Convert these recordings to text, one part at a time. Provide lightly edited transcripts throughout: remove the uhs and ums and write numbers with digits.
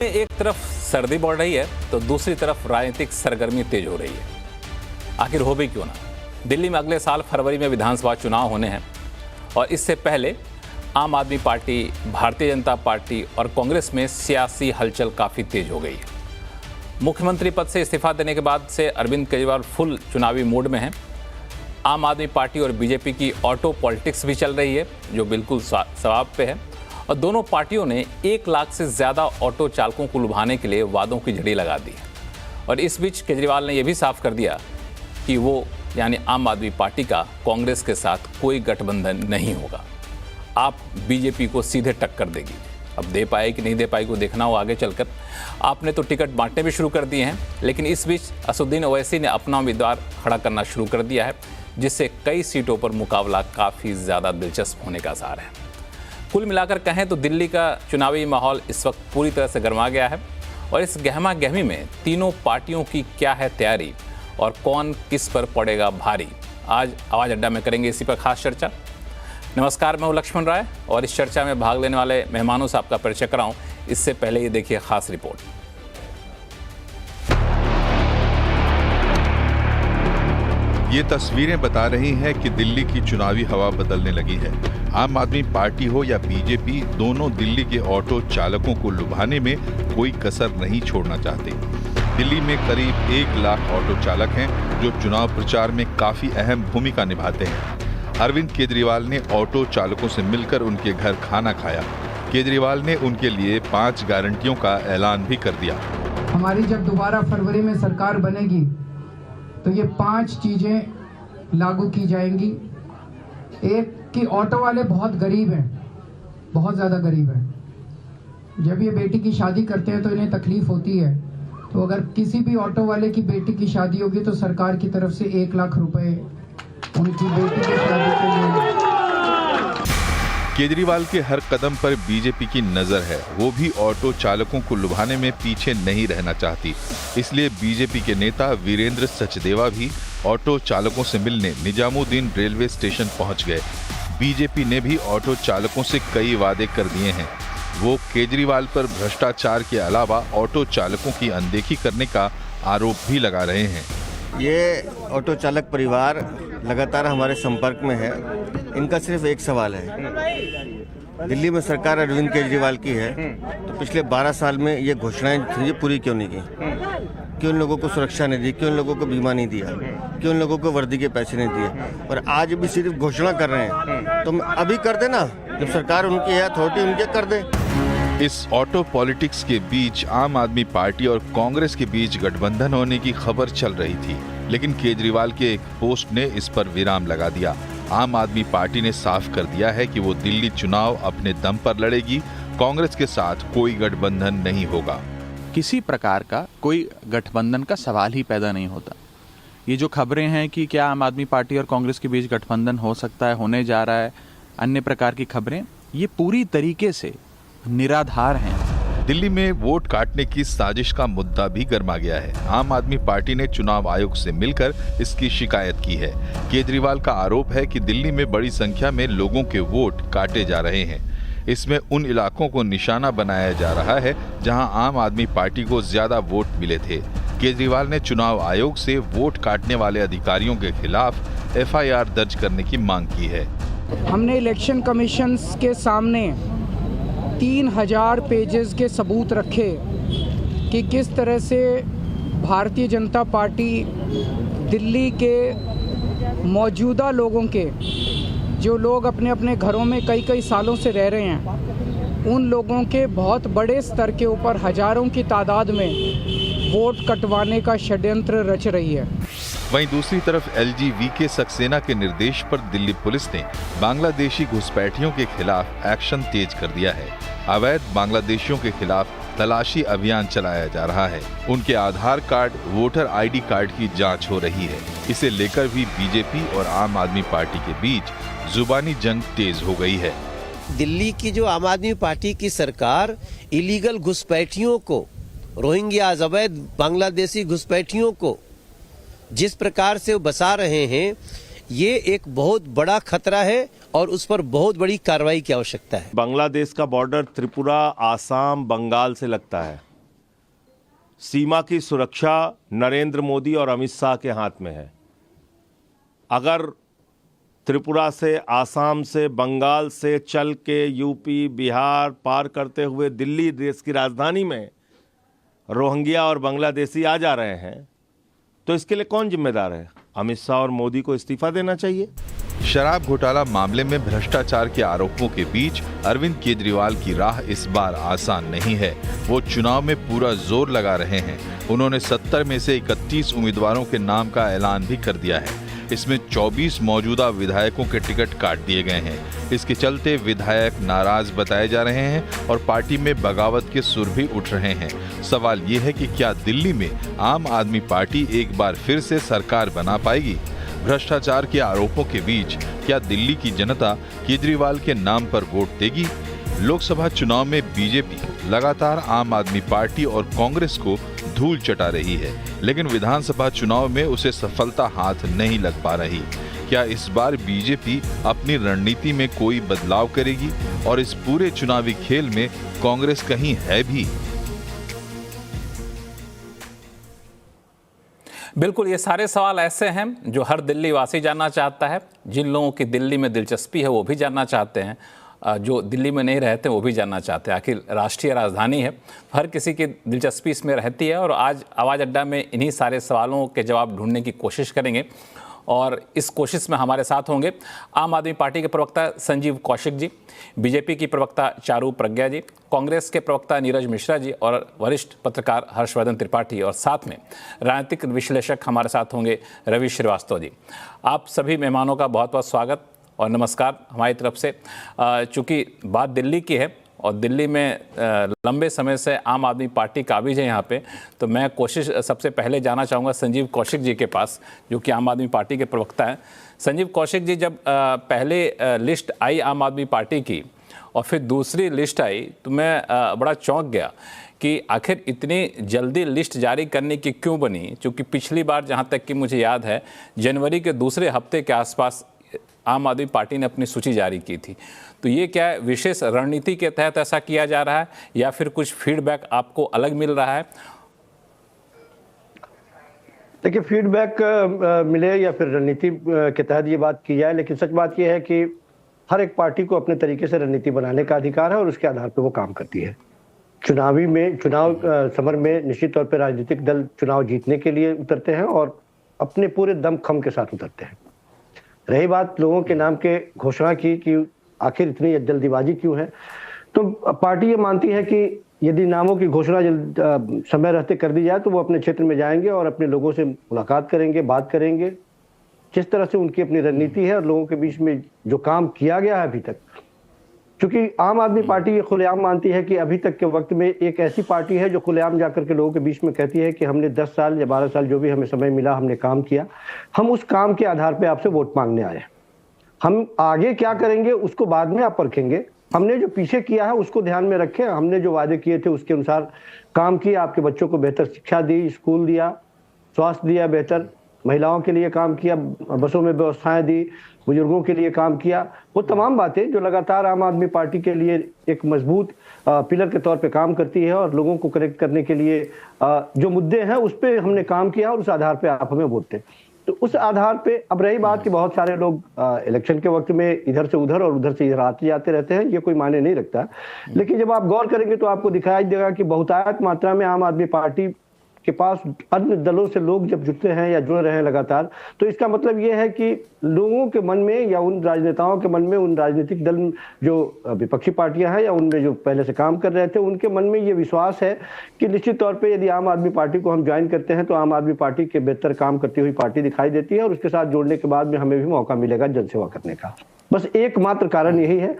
एक तरफ सर्दी बढ़ रही है तो दूसरी तरफ राजनीतिक सरगर्मी तेज हो रही है। आखिर हो भी क्यों ना। दिल्ली में अगले साल फरवरी में विधानसभा चुनाव होने हैं और इससे पहले आम आदमी पार्टी, भारतीय जनता पार्टी और कांग्रेस में सियासी हलचल काफ़ी तेज हो गई है। मुख्यमंत्री पद से इस्तीफा देने के बाद से अरविंद केजरीवाल फुल चुनावी मूड में हैं। आम आदमी पार्टी और बीजेपी की ऑटो पॉलिटिक्स भी चल रही है जो बिल्कुल सवाब पे है और दोनों पार्टियों ने 1 लाख से ज़्यादा ऑटो चालकों को लुभाने के लिए वादों की झड़ी लगा दी है। और इस बीच केजरीवाल ने यह भी साफ कर दिया कि वो यानी आम आदमी पार्टी का कांग्रेस के साथ कोई गठबंधन नहीं होगा। आप बीजेपी को सीधे टक्कर देगी। अब दे पाए कि नहीं दे पाए को देखना हो आगे चलकर। आपने तो टिकट बांटने भी शुरू कर दिए हैं, लेकिन इस बीच असदुद्दीन ओवैसी ने अपना उम्मीदवार खड़ा करना शुरू कर दिया है, जिससे कई सीटों पर मुकाबला काफ़ी ज़्यादा दिलचस्प होने का आसार है। कुल मिलाकर कहें तो दिल्ली का चुनावी माहौल इस वक्त पूरी तरह से गर्मा गया है और इस गहमा गहमी में तीनों पार्टियों की क्या है तैयारी और कौन किस पर पड़ेगा भारी, आज आवाज़ अड्डा में करेंगे इसी पर खास चर्चा। नमस्कार, मैं हूं लक्ष्मण राय और इस चर्चा में भाग लेने वाले मेहमानों से आपका परिचय कराऊं इससे पहले ये देखिए खास रिपोर्ट। ये तस्वीरें बता रही हैं कि दिल्ली की चुनावी हवा बदलने लगी है। आम आदमी पार्टी हो या बीजेपी, दोनों दिल्ली के ऑटो चालकों को लुभाने में कोई कसर नहीं छोड़ना चाहते। दिल्ली में करीब 1 लाख ऑटो चालक हैं जो चुनाव प्रचार में काफी अहम भूमिका निभाते हैं। अरविंद केजरीवाल ने ऑटो चालकों से मिलकर उनके घर खाना खाया। केजरीवाल ने उनके लिए 5 गारंटियों का ऐलान भी कर दिया। हमारी जब दोबारा फरवरी में सरकार बनेगी तो ये 5 चीजें लागू की जाएंगी। एक कि ऑटो वाले बहुत गरीब हैं, बहुत ज़्यादा गरीब हैं। जब ये बेटी की शादी करते हैं तो इन्हें तकलीफ होती है, तो अगर किसी भी ऑटो वाले की बेटी की शादी होगी तो सरकार की तरफ से 1 लाख रुपए उनकी बेटी की शादी के लिए। केजरीवाल के हर कदम पर बीजेपी की नजर है। वो भी ऑटो चालकों को लुभाने में पीछे नहीं रहना चाहती। इसलिए बीजेपी के नेता वीरेंद्र सचदेवा भी ऑटो चालकों से मिलने निजामुद्दीन रेलवे स्टेशन पहुंच गए। बीजेपी ने भी ऑटो चालकों से कई वादे कर दिए हैं। वो केजरीवाल पर भ्रष्टाचार के अलावा ऑटो चालकों की अनदेखी करने का आरोप भी लगा रहे हैं। ये ऑटो चालक परिवार लगातार हमारे संपर्क में है। इनका सिर्फ एक सवाल है, दिल्ली में सरकार अरविंद केजरीवाल की है तो पिछले 12 साल में ये घोषणाएं थी, ये पूरी क्यों नहीं की? क्यों उन लोगों को सुरक्षा नहीं दी? क्यों उन लोगों को बीमा नहीं दिया? क्यों उन लोगों को वर्दी के पैसे नहीं दिए? और आज भी सिर्फ घोषणा कर रहे हैं। तो अभी कर देना, जब सरकार उनकी है, अथॉरिटी उनके कर दे। इस ऑटो पॉलिटिक्स के बीच आम आदमी पार्टी और कांग्रेस के बीच गठबंधन होने की खबर चल रही थी, लेकिन केजरीवाल के एक पोस्ट ने इस पर विराम लगा दिया। आम आदमी पार्टी ने साफ कर दिया है कि वो दिल्ली चुनाव अपने दम पर लड़ेगी। कांग्रेस के साथ कोई गठबंधन नहीं होगा। किसी प्रकार का कोई गठबंधन का सवाल ही पैदा नहीं होता। ये जो खबरें हैं कि क्या आम आदमी पार्टी और कांग्रेस के बीच गठबंधन हो सकता है, होने जा रहा है, अन्य प्रकार की खबरें, ये पूरी तरीके से निराधार हैं। दिल्ली में वोट काटने की साजिश का मुद्दा भी गर्मा गया है। आम आदमी पार्टी ने चुनाव आयोग से मिलकर इसकी शिकायत की है। केजरीवाल का आरोप है कि दिल्ली में बड़ी संख्या में लोगों के वोट काटे जा रहे हैं। इसमें उन इलाकों को निशाना बनाया जा रहा है जहां आम आदमी पार्टी को ज्यादा वोट मिले थे। केजरीवाल ने चुनाव आयोग से वोट काटने वाले अधिकारियों के खिलाफ FIR दर्ज करने की मांग की है। हमने इलेक्शन कमीशन के सामने 3000 पेजेस के सबूत रखे कि किस तरह से भारतीय जनता पार्टी दिल्ली के मौजूदा लोगों के, जो लोग अपने अपने घरों में कई सालों से रह रहे हैं, उन लोगों के बहुत बड़े स्तर के ऊपर हजारों की तादाद में वोट कटवाने का षड्यंत्र रच रही है। वहीं दूसरी तरफ LG-VK सक्सेना के निर्देश पर दिल्ली पुलिस ने बांग्लादेशी घुसपैठियों के खिलाफ एक्शन तेज कर दिया है। अवैध बांग्लादेशियों के खिलाफ तलाशी अभियान चलाया जा रहा है। उनके आधार कार्ड, वोटर ID कार्ड की जांच हो रही है। इसे लेकर भी बीजेपी और आम आदमी पार्टी के बीच जुबानी जंग तेज हो गई है। दिल्ली की जो आम आदमी पार्टी की सरकार इलीगल घुसपैठियों को, रोहिंग्या अवैध बांग्लादेशी घुसपैठियों को जिस प्रकार से वो बसा रहे हैं, ये एक बहुत बड़ा खतरा है और उस पर बहुत बड़ी कार्रवाई की आवश्यकता है। बांग्लादेश का बॉर्डर त्रिपुरा, आसाम, बंगाल से लगता है सीमा की सुरक्षा नरेंद्र मोदी और अमित शाह के हाथ में है। अगर त्रिपुरा से, आसाम से, बंगाल से चल के यूपी, बिहार पार करते हुए दिल्ली देश की राजधानी में रोहिंग्या और बांग्लादेशी आ जा रहे हैं, तो इसके लिए कौन जिम्मेदार है? अमित शाह और मोदी को इस्तीफा देना चाहिए। शराब घोटाला मामले में भ्रष्टाचार के आरोपों के बीच अरविंद केजरीवाल की राह इस बार आसान नहीं है। वो चुनाव में पूरा जोर लगा रहे हैं। उन्होंने 70 में से 31 उम्मीदवारों के नाम का ऐलान भी कर दिया है। इसमें 24 मौजूदा विधायकों के टिकट काट दिए गए हैं। इसके चलते विधायक नाराज बताए जा रहे हैं और पार्टी में बगावत के सुर भी उठ रहे हैं। सवाल ये है कि क्या दिल्ली में आम आदमी पार्टी एक बार फिर से सरकार बना पाएगी? भ्रष्टाचार के आरोपों के बीच क्या दिल्ली की जनता केजरीवाल के नाम पर वोट देगी? लोकसभा चुनाव में बीजेपी लगातार आम आदमी पार्टी और कांग्रेस को धूल चटा रही है, लेकिन विधानसभा चुनाव में उसे सफलता हाथ नहीं लग पा रही। क्या इस बार बीजेपी अपनी रणनीति में कोई बदलाव करेगी और इस पूरे चुनावी खेल में कांग्रेस कहीं है भी? बिल्कुल, ये सारे सवाल ऐसे हैं जो हर दिल्ली वासी जानना चाहता है। जिन लोगों की दिल्ली में दिलचस्पी है वो भी जानना चाहते हैं, जो दिल्ली में नहीं रहते वो भी जानना चाहते हैं। आखिर राष्ट्रीय राजधानी है, हर किसी की दिलचस्पी इसमें रहती है और आज आवाज़ अड्डा में इन्हीं सारे सवालों के जवाब ढूंढने की कोशिश करेंगे। और इस कोशिश में हमारे साथ होंगे आम आदमी पार्टी के प्रवक्ता संजीव कौशिक जी, बीजेपी की प्रवक्ता चारू प्रज्ञा जी, कांग्रेस के प्रवक्ता नीरज मिश्रा जी और वरिष्ठ पत्रकार हर्षवर्धन त्रिपाठी, और साथ में राजनीतिक विश्लेषक हमारे साथ होंगे रवि श्रीवास्तव जी। आप सभी मेहमानों का बहुत बहुत स्वागत और नमस्कार हमारी तरफ से। चूँकि बात दिल्ली की है और दिल्ली में लंबे समय से आम आदमी पार्टी काबिज है यहाँ पे, तो मैं कोशिश सबसे पहले जाना चाहूँगा संजीव कौशिक जी के पास, जो कि आम आदमी पार्टी के प्रवक्ता हैं। संजीव कौशिक जी, जब पहले लिस्ट आई आम आदमी पार्टी की और फिर दूसरी लिस्ट आई, तो मैं बड़ा चौंक गया कि आखिर इतनी जल्दी लिस्ट जारी करने की क्यों बनी। चूँकि पिछली बार जहाँ तक कि मुझे याद है जनवरी के दूसरे हफ्ते के आसपास आम आदमी पार्टी ने अपनी सूची जारी की थी। तो ये क्या विशेष रणनीति के तहत ऐसा किया जा रहा है या फिर कुछ फीडबैक आपको अलग मिल रहा है? देखिए, फीडबैक मिले या फिर रणनीति के तहत ये बात की जाए, लेकिन सच बात यह है कि हर एक पार्टी को अपने तरीके से रणनीति बनाने का अधिकार है और उसके आधार पर वो काम करती है। चुनाव समर में निश्चित तौर पर राजनीतिक दल चुनाव जीतने के लिए उतरते हैं और अपने पूरे दमखम के साथ उतरते हैं। रही बात लोगों के नाम के घोषणा की कि आखिर इतनी जल्दीबाजी क्यों है, तो पार्टी ये मानती है कि यदि नामों की घोषणा समय रहते कर दी जाए तो वो अपने क्षेत्र में जाएंगे और अपने लोगों से मुलाकात करेंगे, बात करेंगे। जिस तरह से उनकी अपनी रणनीति है और लोगों के बीच में जो काम किया गया है अभी तक, क्योंकि आम आदमी पार्टी ये खुलेआम मानती है कि अभी तक के वक्त में एक ऐसी पार्टी है जो खुलेआम जाकर के लोगों के बीच में कहती है कि हमने 10 साल या 12 साल जो भी हमें समय मिला हमने काम किया, हम उस काम के आधार पे आपसे वोट मांगने आए। हम आगे क्या करेंगे उसको बाद में आप परखेंगे। हमने जो पीछे किया है उसको ध्यान में रखें। हमने जो वादे किए थे उसके अनुसार काम किया। आपके बच्चों को बेहतर शिक्षा दी, स्कूल दिया, स्वास्थ्य दिया बेहतर, महिलाओं के लिए काम किया, बसों में व्यवस्थाएं दी, बुजुर्गों के लिए काम किया। वो तमाम बातें जो लगातार आम आदमी पार्टी के लिए एक मजबूत पिलर के तौर पे काम करती है और लोगों को कनेक्ट करने के लिए जो मुद्दे हैं उस पर हमने काम किया और उस आधार पे आप हमें वोट दें। तो उस आधार पे अब रही बात कि बहुत सारे लोग इलेक्शन के वक्त में इधर से उधर और उधर से इधर आते जाते रहते हैं, ये कोई मायने नहीं रखता। लेकिन जब आप गौर करेंगे तो आपको दिखाई देगा कि बहुतायत मात्रा में आम आदमी पार्टी के पास अन्य दलों से लोग जब जुड़ते हैं या जुड़ रहे हैं लगातार, तो इसका मतलब ये है कि लोगों के मन में या उन राजनेताओं के मन में, उन राजनीतिक दल जो विपक्षी पार्टियां हैं या उनमें जो पहले से काम कर रहे थे, उनके मन में ये विश्वास है कि निश्चित तौर पे यदि आम आदमी पार्टी को हम ज्वाइन करते हैं तो आम आदमी पार्टी के बेहतर काम करती हुई पार्टी दिखाई देती है और उसके साथ जोड़ने के बाद में हमें भी मौका मिलेगा जनसेवा करने का। बस एकमात्र कारण यही है।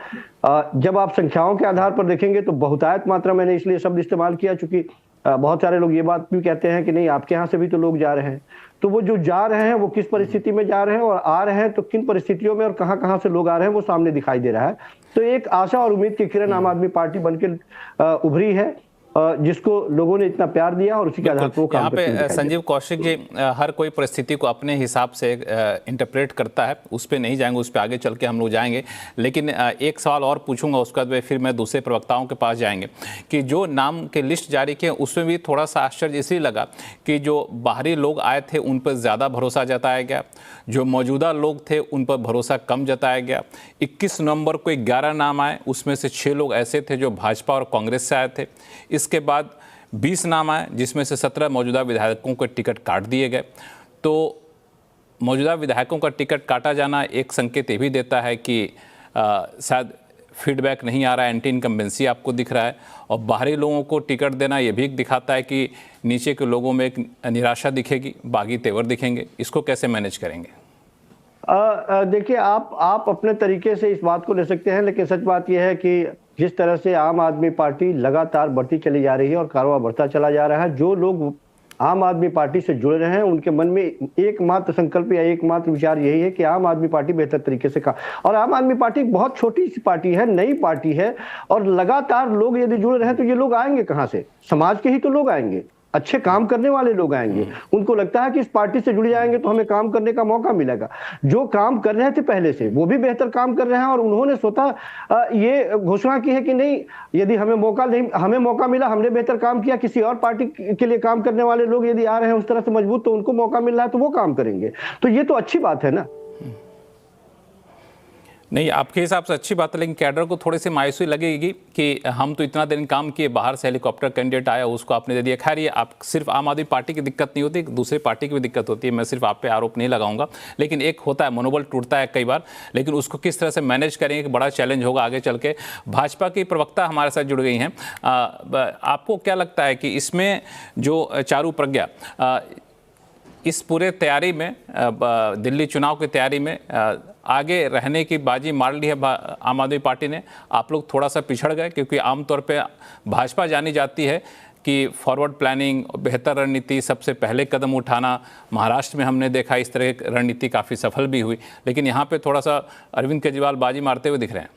जब आप संख्याओं के आधार पर देखेंगे तो बहुतायत मात्रा, मैंने इसलिए शब्द इस्तेमाल किया चूंकि बहुत सारे लोग ये बात भी कहते हैं कि नहीं आपके यहाँ से भी तो लोग जा रहे हैं। तो वो जो जा रहे हैं वो किस परिस्थिति में जा रहे हैं और आ रहे हैं तो किन परिस्थितियों में और कहाँ कहाँ से लोग आ रहे हैं वो सामने दिखाई दे रहा है। तो एक आशा और उम्मीद की किरण आम आदमी पार्टी बनकर उभरी है जिसको लोगों ने इतना प्यार दिया और उसी के आधार पर वो काम यहाँ करते हुए पे दिखाई दिया। संजीव कौशिक जी, हर कोई परिस्थिति को अपने हिसाब से इंटरप्रेट करता है, उस पर नहीं जाएंगे, उस पर आगे चल के हम लोग जाएंगे। लेकिन एक सवाल और पूछूंगा, उसके बाद फिर मैं दूसरे प्रवक्ताओं के पास जाएंगे कि जो नाम के लिस्ट जारी किए उसमें भी थोड़ा सा आश्चर्य इसलिए लगा कि जो बाहरी लोग आए थे उन पर ज़्यादा भरोसा जताया गया, जो मौजूदा लोग थे उन पर भरोसा कम जताया गया। 21 नवंबर को 11 नाम आए, उसमें से 6 लोग ऐसे थे जो भाजपा और कांग्रेस से आए थे। इसके बाद 20 नाम आए, जिसमें से 17 मौजूदा विधायकों को टिकट काट दिए गए। तो मौजूदा विधायकों का टिकट काटा जाना एक संकेत ये भी देता है कि शायद फीडबैक नहीं आ रहा है, एंटी इनकम्बेंसी आपको दिख रहा है, और बाहरी लोगों को टिकट देना ये भी दिखाता है कि नीचे के लोगों में एक निराशा दिखेगी, बागी तेवर दिखेंगे। इसको कैसे मैनेज करेंगे? देखिए, आप अपने तरीके से इस बात को ले सकते हैं, लेकिन सच बात यह है कि जिस तरह से आम आदमी पार्टी लगातार बढ़ती चली जा रही है और कारवां बढ़ता चला जा रहा है, जो लोग आम आदमी पार्टी से जुड़े रहे हैं उनके मन में एकमात्र संकल्प या एकमात्र विचार यही है कि आम आदमी पार्टी बेहतर तरीके से और आम आदमी पार्टी एक बहुत छोटी सी पार्टी है, नई पार्टी है, और लगातार लोग यदि जुड़े रहे तो ये लोग आएंगे कहां से? समाज के ही तो लोग आएंगे, अच्छे काम करने वाले लोग आएंगे। उनको लगता है कि इस पार्टी से जुड़ जाएंगे तो हमें काम करने का मौका मिलेगा। जो काम कर रहे थे पहले से वो भी बेहतर काम कर रहे हैं, और उन्होंने स्वतः ये घोषणा की है कि नहीं, यदि हमें मौका मिला, हमने बेहतर काम किया, किसी और पार्टी के लिए काम करने वाले लोग यदि आ रहे हैं उस तरह से मजबूत, तो उनको मौका मिल रहा है तो वो काम करेंगे। तो ये तो अच्छी बात है ना। नहीं, आपके हिसाब से अच्छी बात है, लेकिन कैडर को थोड़ी सी मायूसी लगेगी कि हम तो इतना दिन काम किए, बाहर से हेलीकॉप्टर कैंडिडेट आया, उसको आपने दे दिया। खैर, ये आप सिर्फ आम आदमी पार्टी की दिक्कत नहीं होती, दूसरी पार्टी की भी दिक्कत होती है। मैं सिर्फ आप पे आरोप नहीं लगाऊंगा, लेकिन एक होता है, मनोबल टूटता है कई बार, लेकिन उसको किस तरह से मैनेज करेंगे, बड़ा चैलेंज होगा आगे चल के। भाजपा की प्रवक्ता हमारे साथ जुड़ गई हैं। आपको क्या लगता है कि इसमें जो चारू प्रज्ञा इस पूरे तैयारी में, दिल्ली चुनाव की तैयारी में आगे रहने की बाजी मार ली है आम आदमी पार्टी ने? आप लोग थोड़ा सा पिछड़ गए, क्योंकि आमतौर पे भाजपा जानी जाती है कि फॉरवर्ड प्लानिंग, बेहतर रणनीति, सबसे पहले कदम उठाना। महाराष्ट्र में हमने देखा इस तरह की रणनीति काफ़ी सफल भी हुई, लेकिन यहाँ पे थोड़ा सा अरविंद केजरीवाल बाजी मारते हुए दिख रहे हैं।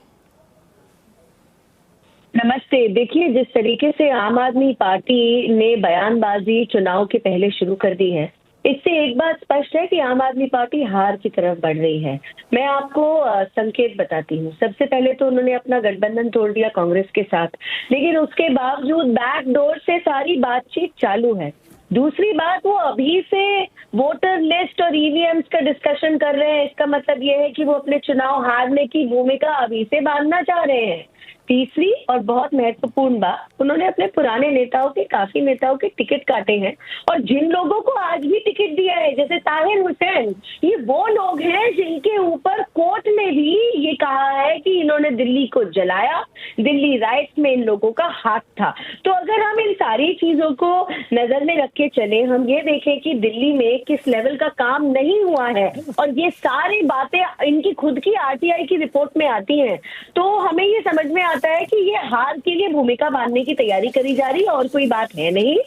नमस्ते। देखिए, जिस तरीके से आम आदमी पार्टी ने बयानबाजी चुनाव के पहले शुरू कर दी है, इससे एक बात स्पष्ट है कि आम आदमी पार्टी हार की तरफ बढ़ रही है। मैं आपको संकेत बताती हूँ। सबसे पहले तो उन्होंने अपना गठबंधन तोड़ दिया कांग्रेस के साथ, लेकिन उसके बावजूद बैकडोर से सारी बातचीत चालू है। दूसरी बात, वो अभी से वोटर लिस्ट और ईवीएम्स का डिस्कशन कर रहे हैं। इसका मतलब ये है कि वो अपने चुनाव हारने की भूमिका अभी से बांधना चाह रहे हैं। तीसरी और बहुत महत्वपूर्ण बात, उन्होंने अपने पुराने नेताओं के, काफी नेताओं के टिकट काटे हैं, और जिन लोगों को आज भी टिकट दिया है, जैसे ताहिर हुसैन, ये वो लोग हैं जिनके ऊपर कोर्ट ने भी ये कहा है कि इन्होंने दिल्ली को जलाया, दिल्ली राइट्स में इन लोगों का हाथ था। तो अगर हम इन सारी चीजों को नजर में रख के चले, हम ये देखें कि दिल्ली में किस लेवल का काम नहीं हुआ है, और ये सारी बातें इनकी खुद की आरटीआई की रिपोर्ट में आती हैं, तो हमें ये समझ में आता है कि ये हार के लिए भूमिका बांधने की तैयारी करी जा रही है, और कोई बात है नहीं।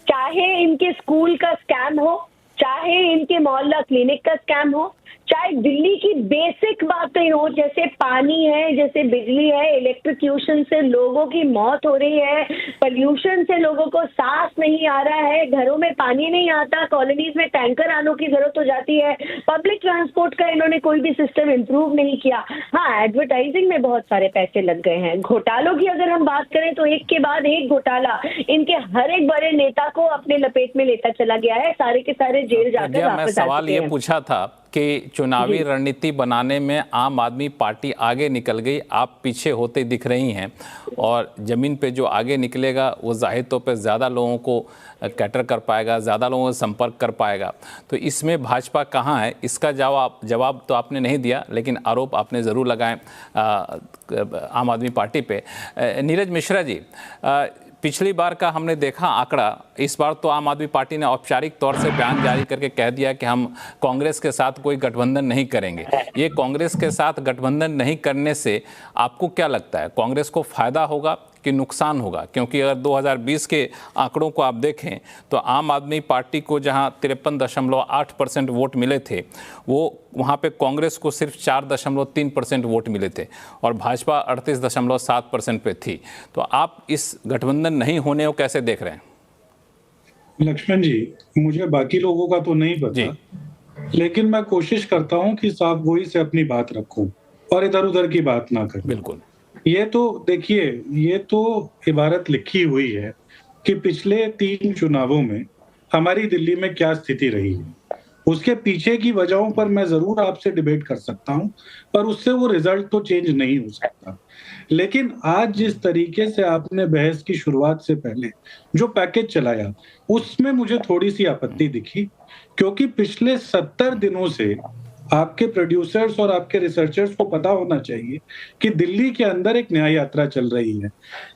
चाहे इनके स्कूल का स्कैम हो, चाहे इनके मोहल्ला क्लिनिक का स्कैम हो, चाहे दिल्ली की बेसिक बातें हो, जैसे पानी है, जैसे बिजली है, इलेक्ट्रिक्यूशन से लोगों की मौत हो रही है, पोल्यूशन से लोगों को सांस नहीं आ रहा है, घरों में पानी नहीं आता, कॉलोनीज में टैंकर आने की जरूरत हो जाती है, पब्लिक ट्रांसपोर्ट का इन्होंने कोई भी सिस्टम इंप्रूव नहीं किया। हाँ, एडवर्टाइजिंग में बहुत सारे पैसे लग गए हैं। घोटालों की अगर हम बात करें तो एक के बाद एक घोटाला इनके हर एक बड़े नेता को अपने लपेट में लेता चला गया है। सारे के सारे जेल जाकर वापस आ चुके हैं। सवाल ये पूछा था कि चुनावी रणनीति बनाने में आम आदमी पार्टी आगे निकल गई, आप पीछे होते दिख रही हैं, और ज़मीन पे जो आगे निकलेगा वो जाहिर तौर पे ज़्यादा लोगों को कैटर कर पाएगा, ज़्यादा लोगों से संपर्क कर पाएगा। तो इसमें भाजपा कहाँ है? इसका जवाब तो आपने नहीं दिया, लेकिन आरोप आपने ज़रूर लगाए आम आदमी पार्टी पे। नीरज मिश्रा जी, पिछली बार का हमने देखा आंकड़ा, इस बार तो आम आदमी पार्टी ने औपचारिक तौर से बयान जारी करके कह दिया कि हम कांग्रेस के साथ कोई गठबंधन नहीं करेंगे। ये कांग्रेस के साथ गठबंधन नहीं करने से आपको क्या लगता है, कांग्रेस को फायदा होगा? कि नुकसान होगा? क्योंकि अगर 2020 के आंकड़ों को आप देखें तो आम आदमी पार्टी को जहां 53.8% वोट मिले थे, वो वहां पे कांग्रेस को सिर्फ 4.3% वोट मिले थे और भाजपा 38.7% पे थी। तो आप इस गठबंधन नहीं होने को कैसे देख रहे हैं? लक्ष्मण जी, मुझे बाकी लोगों का तो नहीं पता, लेकिन मैं कोशिश करता हूं कि साफ गोई से अपनी बात रखूं और इधर उधर की बात ना करूं। बिल्कुल। ये तो देखिए, ये तो इबारत लिखी हुई है कि पिछले 3 चुनावों में हमारी दिल्ली में क्या स्थिति रही है। उसके पीछे की वजहों पर मैं जरूर आपसे डिबेट कर सकता हूं, पर उससे वो रिजल्ट तो चेंज नहीं हो सकता। लेकिन आज जिस तरीके से आपने बहस की शुरुआत से पहले जो पैकेज चलाया, उसमें मुझे थोड़ी सी आपत्ति दिखी, क्योंकि पिछले 70 दिनों से आपके प्रोड्यूसर्स और आपके रिसर्चर्स को पता होना चाहिए कि दिल्ली के अंदर एक न्याय यात्रा चल रही है,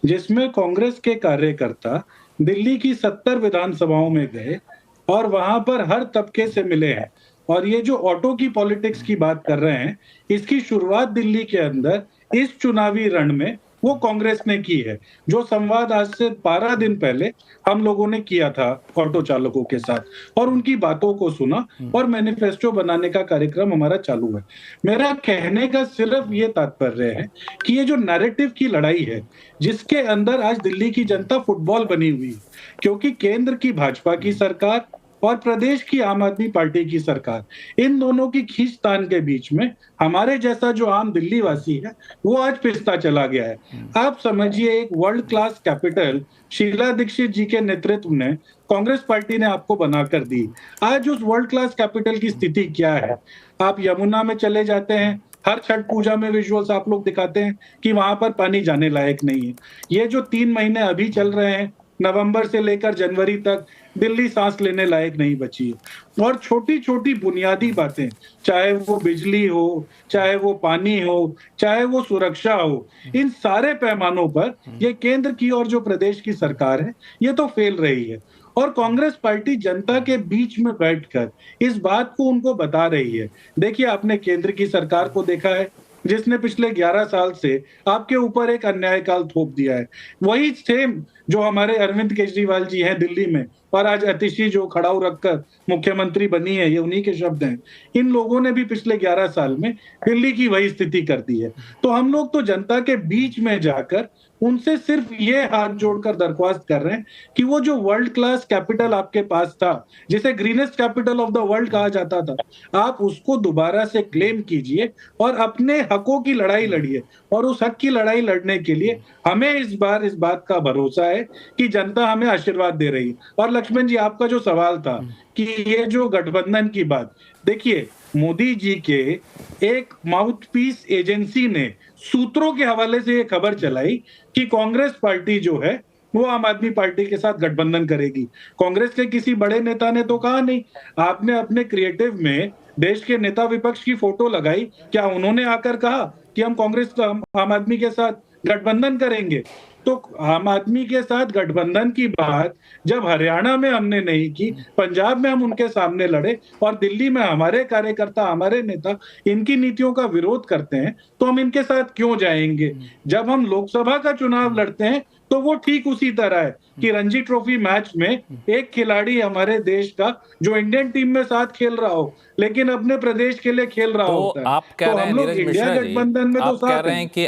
जिसमें कांग्रेस के कार्यकर्ता दिल्ली की 70 विधानसभाओं में गए और वहां पर हर तबके से मिले हैं। और ये जो ऑटो की पॉलिटिक्स की बात कर रहे हैं, इसकी शुरुआत दिल्ली के अंदर इस चुनावी रण में वो कांग्रेस ने की है, जो संवाद आज से 12 दिन पहले हम लोगों ने किया था ऑटो चालकों के साथ और उनकी बातों को सुना और मैनिफेस्टो बनाने का कार्यक्रम हमारा चालू है। मेरा कहने का सिर्फ ये तात्पर्य है कि ये जो नैरेटिव की लड़ाई है, जिसके अंदर आज दिल्ली की जनता फुटबॉल बनी हुई है, क्योंकि केंद्र की भाजपा की सरकार और प्रदेश की आम आदमी पार्टी की सरकार, इन दोनों की खींचतान के बीच में हमारे जैसा जो आम दिल्ली वासी है वो आज पिसता चला गया है। आप समझिए, एक world class capital Sheila Dikshit ji के नेतृत्व में कांग्रेस पार्टी ने आपको बनाकर दी। आज उस वर्ल्ड क्लास कैपिटल की स्थिति क्या है? आप यमुना में चले जाते हैं, हर छठ पूजा में विजुअल्स आप लोग दिखाते हैं कि वहां पर पानी जाने लायक नहीं है। ये जो 3 महीने अभी चल रहे हैं, नवंबर से लेकर जनवरी तक, दिल्ली सांस लेने लायक नहीं बची है। और छोटी छोटी बुनियादी बातें, चाहे वो बिजली हो, चाहे वो पानी हो, चाहे वो सुरक्षा हो, इन सारे पैमानों पर ये केंद्र की और जो प्रदेश की सरकार है, ये तो फेल रही है। और कांग्रेस पार्टी जनता के बीच में बैठकर इस बात को उनको बता रही है। देखिए, आपने केंद्र की सरकार को देखा है, जिसने पिछले 11 साल से आपके ऊपर एक अन्याय काल थोप दिया है। वही सेम जो हमारे अरविंद केजरीवाल जी हैं दिल्ली में, और आज अतिशी जो खड़ाऊ रखकर मुख्यमंत्री बनी है, ये उन्हीं के शब्द हैं। इन लोगों ने भी पिछले 11 साल में दिल्ली की वही स्थिति कर दी है। तो हम लोग तो जनता के बीच में जाकर उनसे सिर्फ ये हाथ जोड़कर दरख्वास्त कर रहे हैं कि वो जो वर्ल्ड क्लास कैपिटल आपके पास था, जिसे greenest capital of the world कहा जाता था, आप उसको दोबारा से क्लेम कीजिए और अपने हकों की लड़ाई लड़िए। और उस हक की लड़ाई लड़ने के लिए हमें इस बार इस बात का भरोसा है कि जनता हमें आशीर्वाद दे रही है। और लक्ष्मण जी, आपका जो सवाल था कि ये जो गठबंधन की बात, देखिए, मोदी जी के एक माउथपीस एजेंसी ने सूत्रों के हवाले से ये खबर चलाई कि कांग्रेस पार्टी जो है वो आम आदमी पार्टी के साथ गठबंधन करेगी। कांग्रेस के किसी बड़े नेता ने तो कहा नहीं। आपने अपने क्रिएटिव में देश के नेता विपक्ष की फोटो लगाई, क्या उन्होंने आकर कहा कि हम कांग्रेस आम आदमी के साथ गठबंधन करेंगे? तो आम आदमी के साथ गठबंधन की बात जब हरियाणा में हमने नहीं की, पंजाब में हम उनके सामने लड़े और दिल्ली में हमारे कार्यकर्ता, हमारे नेता इनकी नीतियों का विरोध करते हैं, तो हम इनके साथ क्यों जाएंगे? जब हम लोकसभा का चुनाव लड़ते हैं तो वो ठीक उसी तरह है कि रणजी ट्रॉफी मैच में एक खिलाड़ी हमारे देश का जो इंडियन टीम में साथ खेल रहा हो, लेकिन अपने प्रदेश के लिए खेल रहा होता है। आप कह रहे हैं नीरज मिश्रा जी, आप कह रहे हैं कि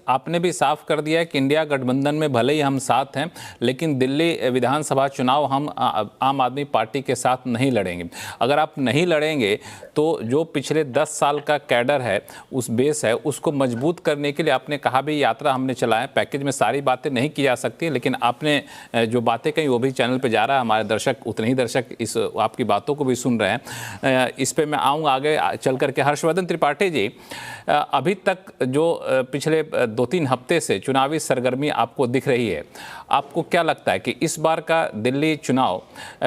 आपने भी साफ कर दिया है कि इंडिया गठबंधन में भले ही हम साथ हैं, लेकिन दिल्ली विधानसभा चुनाव हम आम आदमी पार्टी के साथ नहीं लड़ेंगे। अगर आप नहीं लड़ेंगे तो जो पिछले 10 साल का कैडर है, उस बेस है, उसको मजबूत करने के लिए आपने कहा भी यात्रा हमने चलाया। पैकेज में सारी बातें नहीं की जा सकती, लेकिन आपने जो बातें कही वो भी चैनल पे जा रहा है, हमारे दर्शक उतने ही दर्शक इस आपकी बातों को भी सुन रहे हैं। इस पे मैं आऊँगा आगे चल करके। हर्षवर्धन त्रिपाठी जी, अभी तक जो पिछले 2-3 हफ्ते से चुनावी सरगर्मी आपको दिख रही है, आपको क्या लगता है कि इस बार का दिल्ली चुनाव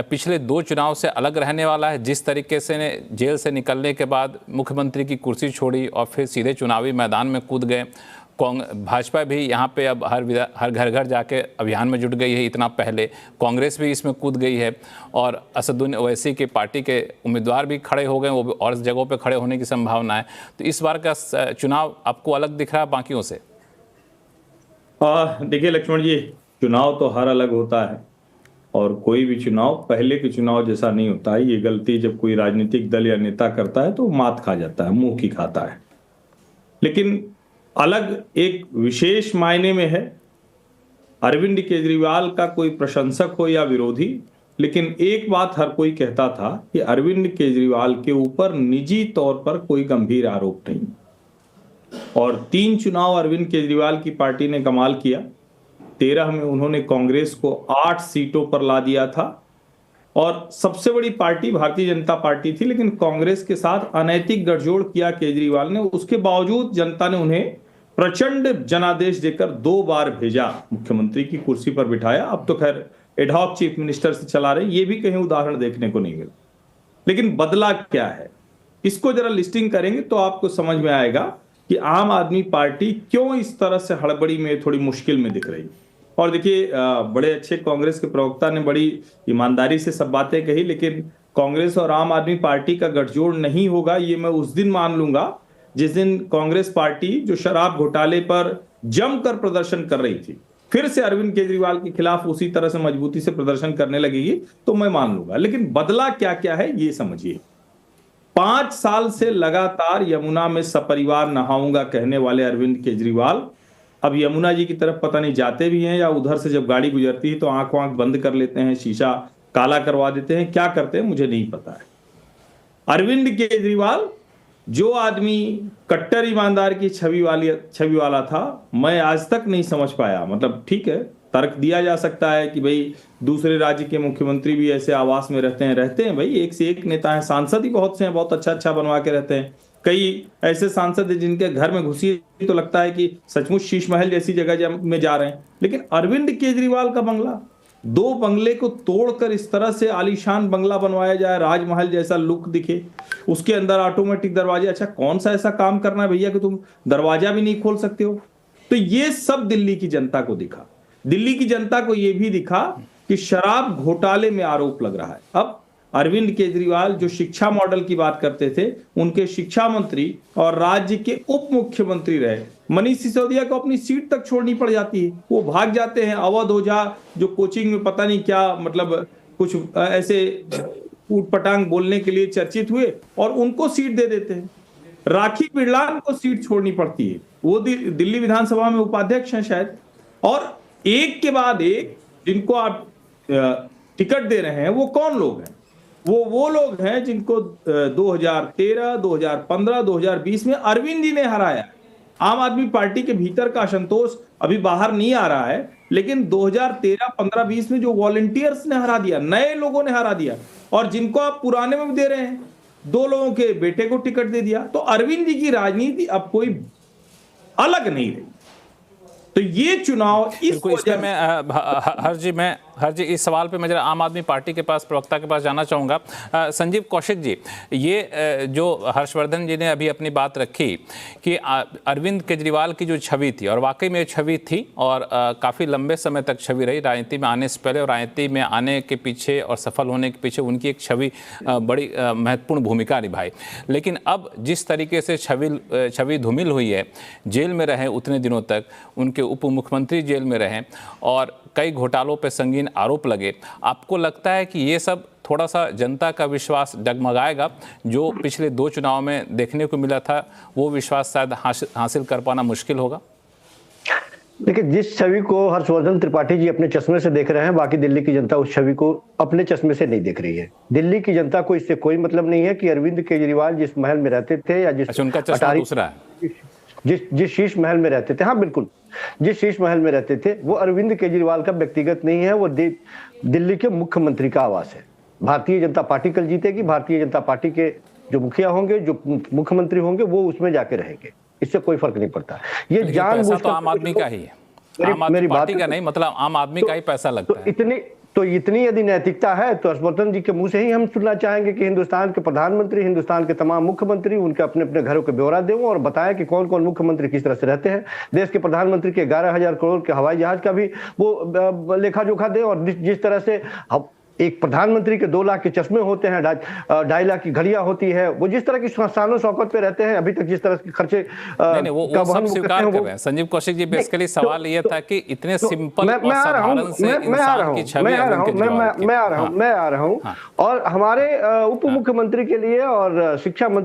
पिछले 2 चुनाव से अलग रहने वाला है? जिस तरीके से जेल से निकलने के बाद मुख्यमंत्री की कुर्सी छोड़ी और फिर सीधे चुनावी मैदान में कूद गए, भाजपा भी यहाँ पे अब हर घर घर जाके अभियान में जुट गई है। इतना पहले कांग्रेस भी इसमें कूद गई है और असदुद्दीन ओवैसी के पार्टी के उम्मीदवार भी खड़े हो गए, वो भी और जगहों पे खड़े होने की संभावना है। तो इस बार का चुनाव आपको अलग दिख रहा है बाकियों से? देखिए लक्ष्मण जी, चुनाव तो हर अलग होता है और कोई भी चुनाव पहले के चुनाव जैसा नहीं होता है। ये गलती जब कोई राजनीतिक दल या नेता करता है तो मात खा जाता है, मुंह की खाता है। लेकिन अलग एक विशेष मायने में है। अरविंद केजरीवाल का कोई प्रशंसक हो या विरोधी, लेकिन एक बात हर कोई कहता था कि अरविंद केजरीवाल के ऊपर निजी तौर पर कोई गंभीर आरोप नहीं। और 3 चुनाव अरविंद केजरीवाल की पार्टी ने कमाल किया। 13 में उन्होंने कांग्रेस को 8 सीटों पर ला दिया था और सबसे बड़ी पार्टी भारतीय जनता पार्टी थी, लेकिन कांग्रेस के साथ अनैतिक गठजोड़ किया केजरीवाल ने। उसके बावजूद जनता ने उन्हें प्रचंड जनादेश देकर 2 बार भेजा, मुख्यमंत्री की कुर्सी पर बिठाया। अब तो खैर एडहॉक चीफ मिनिस्टर से चला रहे, ये भी कहीं उदाहरण देखने को नहीं मिला। लेकिन बदला क्या है, इसको जरा लिस्टिंग करेंगे तो आपको समझ में आएगा कि आम आदमी पार्टी क्यों इस तरह से हड़बड़ी में, थोड़ी मुश्किल में दिख रही। और देखिए, बड़े अच्छे कांग्रेस के प्रवक्ता ने बड़ी ईमानदारी से सब बातें कही, लेकिन कांग्रेस और आम आदमी पार्टी का गठजोड़ नहीं होगा ये मैं उस दिन मान लूंगा जिस दिन कांग्रेस पार्टी, जो शराब घोटाले पर जमकर प्रदर्शन कर रही थी, फिर से अरविंद केजरीवाल के खिलाफ उसी तरह से मजबूती से प्रदर्शन करने लगेगी, तो मैं मान लूंगा। लेकिन बदला क्या क्या है ये समझिए। 5 साल से लगातार यमुना में सपरिवार नहाऊंगा कहने वाले अरविंद केजरीवाल अब यमुना जी की तरफ पता नहीं जाते भी हैं या उधर से जब गाड़ी गुजरती है तो आंख बंद कर लेते हैं, शीशा काला करवा देते हैं, क्या करते हैं मुझे नहीं पता है। अरविंद केजरीवाल जो आदमी कट्टर ईमानदार की छवि वाला था, मैं आज तक नहीं समझ पाया। मतलब ठीक है, तर्क दिया जा सकता है कि भाई दूसरे राज्य के मुख्यमंत्री भी ऐसे आवास में रहते हैं भाई, एक से एक नेता है, सांसद ही बहुत से हैं, बहुत अच्छा बनवा के रहते हैं। कई ऐसे सांसद हैं जिनके घर में घुसी तो लगता है कि सचमुच शीश महल जैसी जगह में जा रहे हैं। लेकिन अरविंद केजरीवाल का बंगला, 2 बंगले को तोड़कर इस तरह से आलीशान बंगला बनवाया जाए, राजमहल जैसा लुक दिखे, उसके अंदर ऑटोमेटिक दरवाजे। अच्छा, कौन सा ऐसा काम करना है भैया कि तुम दरवाजा भी नहीं खोल सकते हो? तो ये सब दिल्ली की जनता को दिखा। दिल्ली की जनता को यह भी दिखा कि शराब घोटाले में आरोप लग रहा है। अब अरविंद केजरीवाल जो शिक्षा मॉडल की बात करते थे, उनके शिक्षा मंत्री और राज्य के उप मुख्यमंत्री रहे मनीष सिसोदिया को अपनी सीट तक छोड़नी पड़ जाती है, वो भाग जाते हैं। अवध ओझा जो कोचिंग में पता नहीं क्या मतलब कुछ ऐसे ऊटपटांग बोलने के लिए चर्चित हुए और उनको सीट दे देते हैं। राखी बिरलान को सीट छोड़नी पड़ती है, वो दिल्ली विधानसभा में उपाध्यक्ष हैं शायद। और एक के बाद एक जिनको आप टिकट दे रहे हैं वो कौन लोग हैं? वो लोग हैं जिनको 2013, 2015, 2020 में अरविंद जी ने हराया। आम आदमी पार्टी के भीतर का असंतोष अभी बाहर नहीं आ रहा है, लेकिन 2013, 15, 20 में जो वॉलंटियर्स ने हरा दिया, नए लोगों ने हरा दिया, और जिनको आप पुराने में भी दे रहे हैं, 2 लोगों के बेटे को टिकट दे दिया। तो अरविंद जी की राजनीति अब कोई अलग नहीं रही। तो ये चुनाव इसमें मैं हर जी इस सवाल पे मैं जरा आम आदमी पार्टी के पास, प्रवक्ता के पास जाना चाहूँगा। संजीव कौशिक जी, ये जो हर्षवर्धन जी ने अभी अपनी बात रखी कि अरविंद केजरीवाल की जो छवि थी, और वाकई में छवि थी और काफ़ी लंबे समय तक छवि रही, राजनीति में आने से पहले और राजनीति में आने के पीछे और सफल होने के पीछे उनकी एक छवि बड़ी महत्वपूर्ण भूमिका निभाई। लेकिन अब जिस तरीके से छवि धूमिल हुई है, जेल में रहे उतने दिनों तक, उनके उप मुख्यमंत्री जेल में रहे और कई घोटालों पे संगीन आरोप लगे, आपको लगता है कि ये सब थोड़ा सा जनता का विश्वास डगमगाएगा? जो पिछले 2 चुनाव में देखने को मिला था वो विश्वास शायद हासिल कर पाना मुश्किल होगा। देखिए, जिस छवि को हर्षवर्धन त्रिपाठी जी अपने चश्मे से देख रहे हैं, बाकी दिल्ली की जनता उस छवि को अपने चश्मे से नहीं देख रही है। दिल्ली की जनता को इससे कोई मतलब नहीं है कि अरविंद केजरीवाल जिस महल में रहते थे या जिस उनका चश्मा दूसरा है, जिस शीश महल में रहते थे, हाँ बिल्कुल, जिस शीश महल में रहते थे, वो अरविंद केजरीवाल का व्यक्तिगत नहीं है, वो दिल्ली के मुख्यमंत्री का आवास है। भारतीय जनता पार्टी कल जीतेगी, भारतीय जनता पार्टी के जो मुखिया होंगे, जो मुख्यमंत्री होंगे, वो उसमें जाके रहेंगे, इससे कोई फर्क नहीं पड़ता। ये जानबूझकर तो आम आदमी का ही है, आम आदमी पार्टी का नहीं, मतलब आम आदमी का ही पैसा लगता है। तो इतनी यदि नैतिकता है तो हर्षवर्धन जी के मुंह से ही हम सुनना चाहेंगे कि हिंदुस्तान के प्रधानमंत्री, हिंदुस्तान के तमाम मुख्यमंत्री उनके अपने अपने घरों के ब्यौरा दें और बताएं कि कौन कौन मुख्यमंत्री किस तरह से रहते हैं। देश के प्रधानमंत्री के 11,000 करोड़ के हवाई जहाज का भी वो लेखा जोखा दें, और जिस तरह से एक प्रधानमंत्री के 2 लाख के चश्मे होते हैं, 2.5 लाख की घड़ियां होती है। वो जिस तरह की शानो शौकत पे रहते हैं, अभी तक जिस तरह के खर्चे नहीं, वो सब स्वीकार कर रहे हैं। संजीव कौशिक जी, बेसिकली सवाल ये था कि इतने सिंपल और साधारण से इंसान की छवि मैं आ रहा हूं। और हमारे उप मुख्यमंत्री के लिए और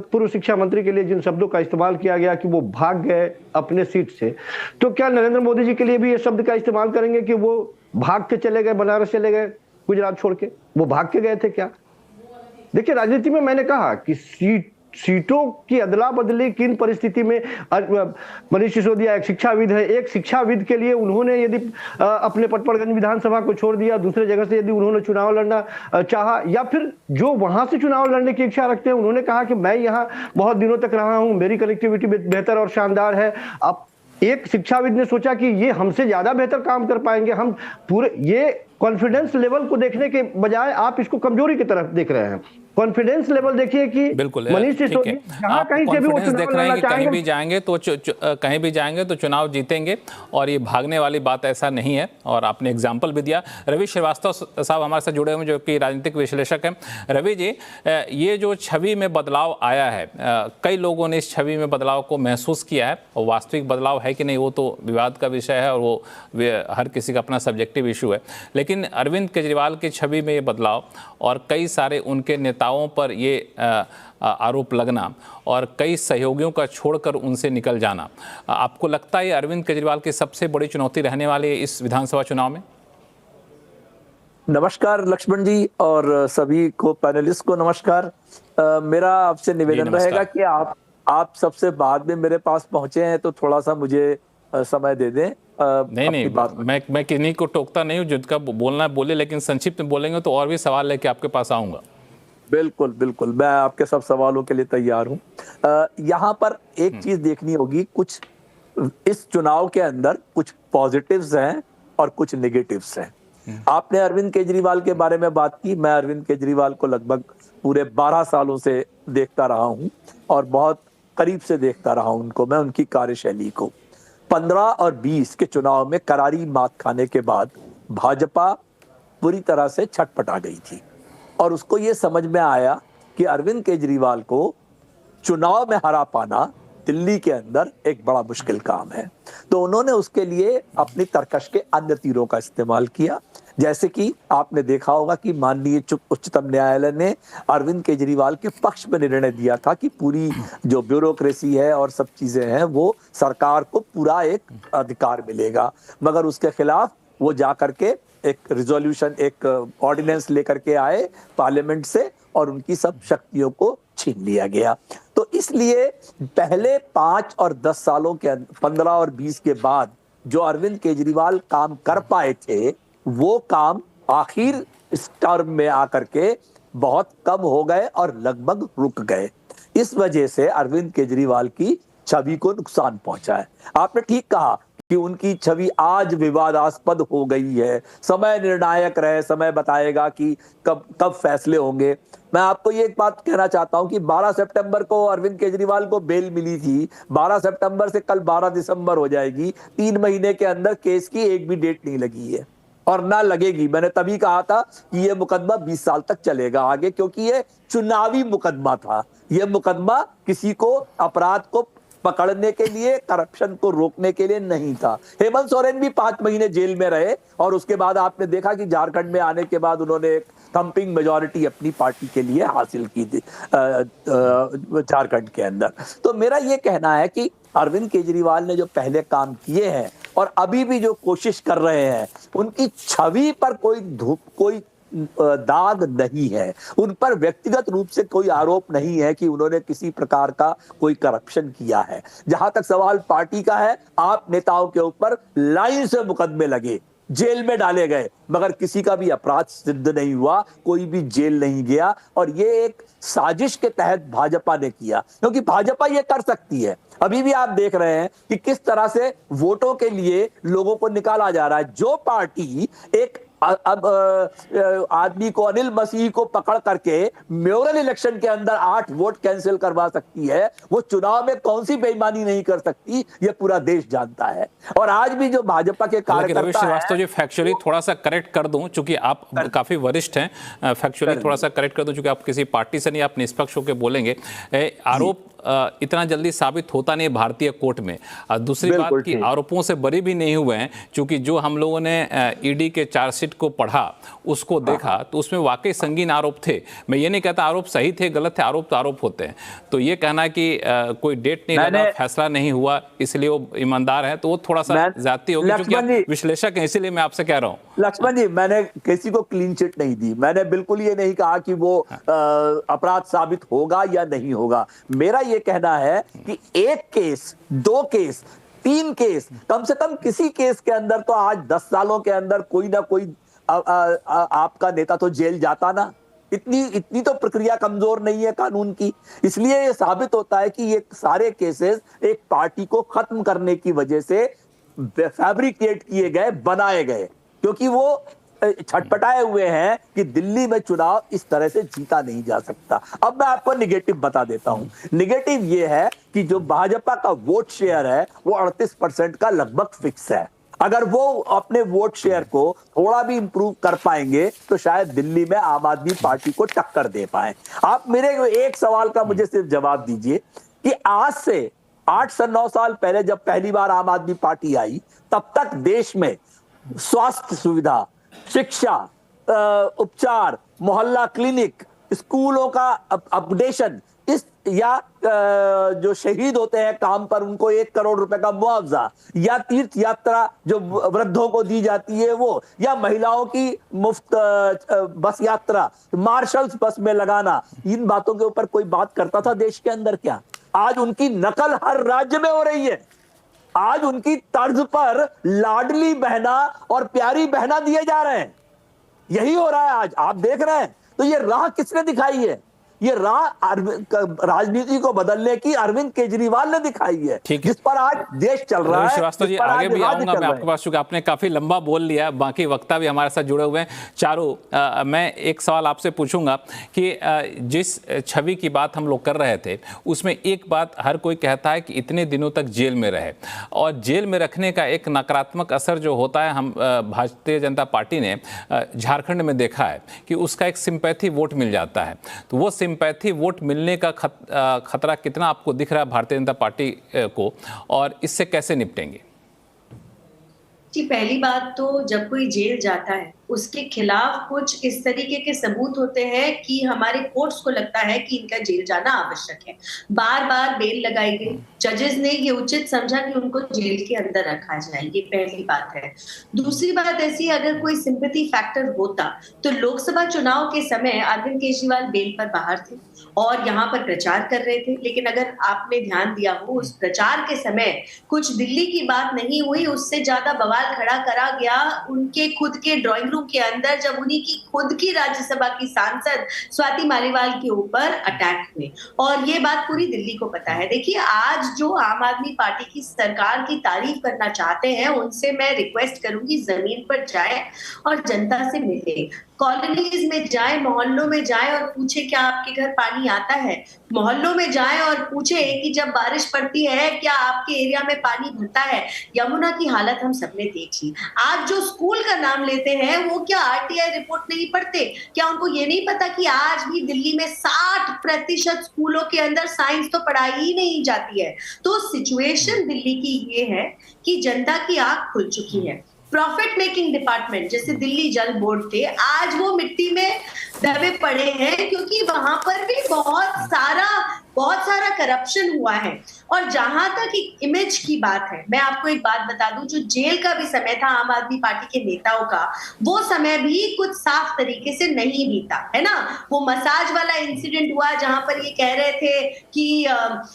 पूर्व शिक्षा मंत्री के लिए जिन शब्दों का इस्तेमाल किया गया कि वो भाग गए अपने सीट से, तो क्या नरेंद्र मोदी जी के लिए भी ये शब्द का इस्तेमाल करेंगे कि वो भाग के चले गए, बनारस चले गए, गुजरात छोड़ के? वो भाग के गए थे क्या? देखिए, राजनीति में मैंने कहा कि सीटों की अदला बदली किन परिस्थिति में, मनीष सिसोदिया एक शिक्षाविद है, एक शिक्षाविद के लिए उन्होंने यदि अपने पटपड़गंज विधानसभा को छोड़ दिया, दूसरे जगह से यदि उन्होंने चुनाव लड़ना चाहा, या फिर जो वहां से चुनाव लड़ने की इच्छा रखते हैं, उन्होंने कहा कि मैं यहाँ बहुत दिनों तक रहा हूं, मेरी कनेक्टिविटी बेहतर और शानदार है। अब एक शिक्षाविद ने सोचा कि ये हमसे ज्यादा बेहतर काम कर पाएंगे, हम पूरे, ये कॉन्फिडेंस लेवल को देखने के बजाय आप इसको कमजोरी की तरफ देख रहे हैं। कॉन्फिडेंस लेवल देखिए कि बिल्कुल मनीष सिसोदिया जहां कहीं से भी वो देख रहे हैं कि कहीं भी जाएंगे तो चुनाव जीतेंगे, और ये भागने वाली बात ऐसा नहीं है। और आपने एग्जाम्पल भी दिया। रवि श्रीवास्तव साहब हमारे साथ जुड़े हुए, जो कि राजनीतिक विश्लेषक हैं। रवि जी, ये जो छवि में बदलाव आया है, कई लोगों ने इस छवि में बदलाव को महसूस किया है, और वास्तविक बदलाव है कि नहीं वो तो विवाद का विषय है, और वो हर किसी का अपना सब्जेक्टिव इशू है। लेकिन अरविंद केजरीवाल की छवि में ये बदलाव और कई सारे उनके नेताओं पर ये आरोप लगना और कई सहयोगियों का छोड़कर उनसे निकल जाना, आपको लगता है ये अरविंद केजरीवाल की सबसे बड़ी चुनौती रहने वाली है इस विधानसभा चुनाव में? नमस्कार लक्ष्मण जी, और सभी को पैनलिस्ट को नमस्कार। मेरा आपसे निवेदन रहेगा कि आप सबसे बाद में मेरे पास पहुंचे हैं, तो थोड़ा सा मुझे समय दे दें। नहीं, मैं किन्हीं को टोकता नहीं हूँ, जिनका बोलना बोले, लेकिन संक्षिप्त में बोलेंगे तो और भी सवाल लेके आपके पास आऊंगा। बिल्कुल बिल्कुल, मैं आपके सब सवालों के लिए तैयार हूँ। यहाँ पर एक चीज देखनी होगी, कुछ इस चुनाव के अंदर कुछ पॉजिटिव्स हैं और कुछ नेगेटिव्स हैं। आपने अरविंद केजरीवाल के बारे में बात की। मैं अरविंद केजरीवाल को लगभग पूरे 12 सालों से देखता रहा हूँ, और बहुत करीब से देखता रहा हूँ उनको, मैं उनकी कार्यशैली को। 15 और 20 के चुनाव में करारी मात खाने के बाद भाजपा पूरी तरह से छटपटा गई थी, और उसको ये समझ में आया कि अरविंद केजरीवाल को चुनाव में हरा पाना दिल्ली के अंदर एक बड़ा मुश्किल काम है। तो उन्होंने उसके लिए अपनी तरकश के अन्य तीरों का इस्तेमाल किया। जैसे कि आपने देखा होगा कि माननीय उच्चतम न्यायालय ने अरविंद केजरीवाल के पक्ष में निर्णय दिया था कि पूरी जो ब्यूरोक्रेसी है और सब चीजें हैं, वो सरकार को पूरा एक अधिकार मिलेगा, मगर उसके खिलाफ वो जा करके एक रिजोल्यूशन, एक ऑर्डिनेंस लेकर के आए पार्लियामेंट से, और उनकी सब शक्तियों को छीन लिया गया। तो इसलिए पहले 5 और 10 सालों के 15 और 20 के बाद जो अरविंद केजरीवाल काम कर पाए थे, वो काम आखिर इस टर्म में आकर के बहुत कम हो गए और लगभग रुक गए। इस वजह से अरविंद केजरीवाल की छवि को नुकसान पहुंचा है। आपने ठीक कहा कि उनकी छवि आज विवादास्पद हो गई है। समय निर्णायक रहे, समय बताएगा कि कब फैसले होंगे। मैं आपको ये एक बात कहना चाहता हूं कि 12 सितंबर को अरविंद केजरीवाल को बेल मिली थी। 12 सितंबर से कल 12 दिसंबर हो जाएगी। 3 महीने के अंदर केस की एक भी डेट नहीं लगी है, और ना लगेगी। मैंने तभी कहा था कि ये मुकदमा 20 साल तक चलेगा आगे, क्योंकि ये चुनावी मुकदमा था। ये मुकदमा किसी को, अपराध को पकड़ने के लिए, करप्शन को रोकने के लिए नहीं था। हेमंत सोरेन भी 5 महीने जेल में रहे, और उसके बाद आपने देखा कि झारखंड में आने के बाद उन्होंने एक थंपिंग मेजॉरिटी अपनी पार्टी के लिए हासिल की थी झारखंड के अंदर। तो मेरा ये कहना है कि अरविंद केजरीवाल ने जो पहले काम किए हैं और अभी भी जो कोशिश कर रहे हैं, उनकी छवि पर कोई दाग नहीं है, उन पर व्यक्तिगत रूप से कोई आरोप नहीं है कि उन्होंने किसी प्रकार का कोई करप्शन किया है। जहां तक सवाल पार्टी का है, आप नेताओं के ऊपर लाइन से मुकदमे लगे, जेल में डाले गए, मगर किसी का भी अपराध सिद्ध नहीं हुआ, कोई भी जेल नहीं गया। और ये एक साजिश के तहत भाजपा ने किया, क्योंकि भाजपा ये कर सकती है। अभी भी आप देख रहे हैं कि किस तरह से वोटों के लिए लोगों को निकाला जा रहा है। जो पार्टी एक अब आदमी को, अनिल मसीह को पकड़ करके म्यूरल इलेक्शन के अंदर 8 वोट कैंसिल करवा सकती है, वो चुनाव में कौन सी बेईमानी नहीं कर सकती, ये पूरा देश जानता है। और आज भी जो भाजपा के कार्यकर्ता रवि श्रीवास्तव जी, फैक्चुअली थोड़ा सा करेक्ट कर दूं, चूंकि आप काफी वरिष्ठ हैं, फैक्चुअली थोड़ा सा करेक्ट कर दूं, चूंकि आप किसी पार्टी से नहीं, आप निष्पक्ष होकर बोलेंगे। आरोप इतना जल्दी साबित होता नहीं भारतीय कोर्ट में। दूसरी बात कि आरोपों से बरी भी नहीं हुए हैं, क्योंकि जो हम लोगों ने ईडी के चार्जशीट को पढ़ा, उसको देखा, तो उसमें वाकई संगीन आरोप थे। मैं ये नहीं कहता आरोप सही थे गलत थे, आरोप तो आरोप होते हैं। तो ये कहना कि कोई डेट नहीं लगा, फैसला नहीं हुआ, इसलिए वो ईमानदार है, तो वो थोड़ा सा ज्यादती होगी, क्योंकि आप विश्लेषक हैं, इसीलिए मैं आपसे कह रहा हूँ। लक्ष्मण जी, मैंने किसी को क्लीन चिट नहीं दी, मैंने बिल्कुल ये नहीं कहा कि वो अपराध साबित होगा या नहीं होगा। मेरा ये कहना है कि 1 केस, 2 केस, 3 केस, कम से कम किसी केस के अंदर तो आज 10 सालों के अंदर कोई ना कोई आपका नेता तो जेल जाता ना। इतनी तो प्रक्रिया कमजोर नहीं है कानून की। इसलिए ये साबित होता है कि ये सारे केसेस एक पार्टी को खत्म करने की वजह से फैब्रिकेट किए गए, बनाए गए, क्योंकि वो छटपटाए हुए हैं कि दिल्ली में चुनाव इस तरह से जीता नहीं जा सकता। अब मैं आपको निगेटिव बता देता हूं। निगेटिव ये है कि जो भाजपा का वोट शेयर है वो 38% का लगभग फिक्स है। अगर वो अपने वोट शेयर को थोड़ा भी इंप्रूव कर पाएंगे तो शायद दिल्ली में आम आदमी पार्टी को टक्कर दे पाए। आप मेरे एक सवाल का मुझे सिर्फ जवाब दीजिए कि आज से 8 से 9 साल पहले जब पहली बार आम आदमी पार्टी आई, तब तक देश में स्वास्थ्य सुविधा, शिक्षा, उपचार, मोहल्ला क्लिनिक, स्कूलों का अपडेशन, इस या जो शहीद होते हैं काम पर उनको 1 करोड़ रुपए का मुआवजा, या तीर्थ यात्रा जो वृद्धों को दी जाती है वो, या महिलाओं की मुफ्त बस यात्रा, मार्शल्स बस में लगाना, इन बातों के ऊपर कोई बात करता था देश के अंदर क्या? आज उनकी नकल हर राज्य में हो रही है। आज उनकी तर्ज पर लाडली बहना और प्यारी बहना दिए जा रहे हैं। यही हो रहा है आज, आप देख रहे हैं। तो ये राह किसने दिखाई है? ये राह राजनीति को बदलने की अरविंद केजरीवाल ने दिखाई है, जिस पर आज देश चल रहा है। श्रीवास्तव जी, आगे भी आऊंगा मैं आपके पास, क्योंकि आपने काफी लंबा बोल लिया, बाकी वक्ता भी हमारे साथ जुड़े हुए हैं चारों। मैं एक सवाल आपसे पूछूंगा कि जिस छवि की बात हम लोग कर रहे थे, उसमें एक बात हर कोई कहता है कि इतने दिनों तक जेल में रहे, और जेल में रखने का एक नकारात्मक असर जो होता है, हम भारतीय जनता पार्टी ने झारखंड में देखा है कि उसका एक सिंपैथी वोट मिल जाता है। तो वो सिंपैथी वोट मिलने का खतरा कितना आपको दिख रहा है भारतीय जनता पार्टी को, और इससे कैसे निपटेंगे? जी, पहली बात तो जब कोई जेल जाता है उसके खिलाफ कुछ इस तरीके के सबूत होते हैं कि हमारे कोर्ट्स को लगता है कि इनका जेल जाना आवश्यक है। बार बार बेल लगाई गई, जजेस ने ये उचित समझा कि उनको जेल के अंदर रखा जाए, ये पहली बात है। दूसरी बात ऐसी, अगर कोई सिंपैथी फैक्टर होता तो लोकसभा चुनाव के समय अरविंद केजरीवाल बेल पर बाहर थे और यहाँ पर प्रचार कर रहे थे, लेकिन अगर आपने ध्यान दिया हो उस प्रचार के समय कुछ दिल्ली की बात नहीं हुई, उससे ज्यादा बवाल खड़ा करा गया उनके खुद के ड्राइंग के अंदर, जब उन्हीं की खुद की राज्यसभा की सांसद स्वाति मालीवाल के ऊपर अटैक हुए, और ये बात पूरी दिल्ली को पता है। देखिए, आज जो आम आदमी पार्टी की सरकार की तारीफ करना चाहते हैं, उनसे मैं रिक्वेस्ट करूंगी जमीन पर जाए और जनता से मिले, कॉलोनीज में जाए, मोहल्लों में जाए और पूछे क्या आपके घर पानी आता है। मोहल्लों में जाए और पूछे कि जब बारिश पड़ती है क्या आपके एरिया में पानी भरता है। यमुना की हालत हम सबने देख ली। आज जो स्कूल का नाम लेते हैं वो क्या आरटीआई रिपोर्ट नहीं पढ़ते? क्या उनको ये नहीं पता कि आज भी दिल्ली में 60% स्कूलों के अंदर साइंस तो पढ़ाई ही नहीं जाती है। तो सिचुएशन दिल्ली की ये है कि जनता की आंख खुल चुकी है। प्रॉफिट मेकिंग डिपार्टमेंट जैसे दिल्ली जल बोर्ड थे, आज वो मिट्टी में दबे पड़े हैं, क्योंकि वहां पर भी बहुत सारा करप्शन हुआ है। और जहां तक इमेज की बात है, मैं आपको एक बात बता दूं, जो जेल का भी समय था आम आदमी पार्टी के नेताओं का, वो समय भी कुछ साफ तरीके से नहीं बीता है ना। वो मसाज वाला इंसिडेंट हुआ जहां पर ये कह रहे थे कि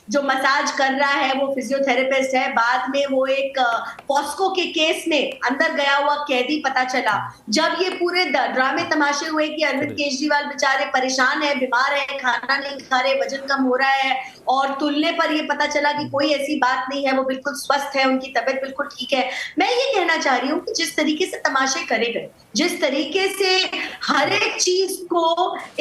जो मसाज कर रहा है वो फिजियोथेरेपिस्ट है, बाद में वो एक पॉस्को के केस में अंदर गया हुआ कैदी पता चला। जब ये पूरे ड्रामे तमाशे हुए कि अरविंद केजरीवाल बेचारे परेशान है, बीमार है, खाना नहीं खा रहे, वजन कम हो रहा है, और तुलने पर ये पता चला चला कि कोई ऐसी बात नहीं है, वो बिल्कुल स्वस्थ है, उनकी तबीयत बिल्कुल ठीक है। मैं ये कहना चाह रही हूँ कि जिस तरीके से तमाशे करे गए, जिस तरीके से हर एक चीज को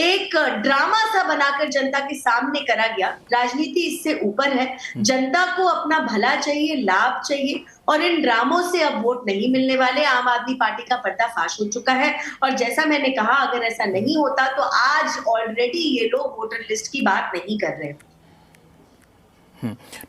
एक ड्रामा सा बनाकर जनता के सामने करा गया, राजनीति इससे ऊपर है। जनता को अपना भला चाहिए, लाभ चाहिए, और इन ड्रामों से अब वोट नहीं मिलने वाले। आम आदमी पार्टी का पर्दाफाश हो चुका है, और जैसा मैंने कहा, अगर ऐसा नहीं होता तो आज ऑलरेडी ये लोग वोटर लिस्ट की बात नहीं कर रहे।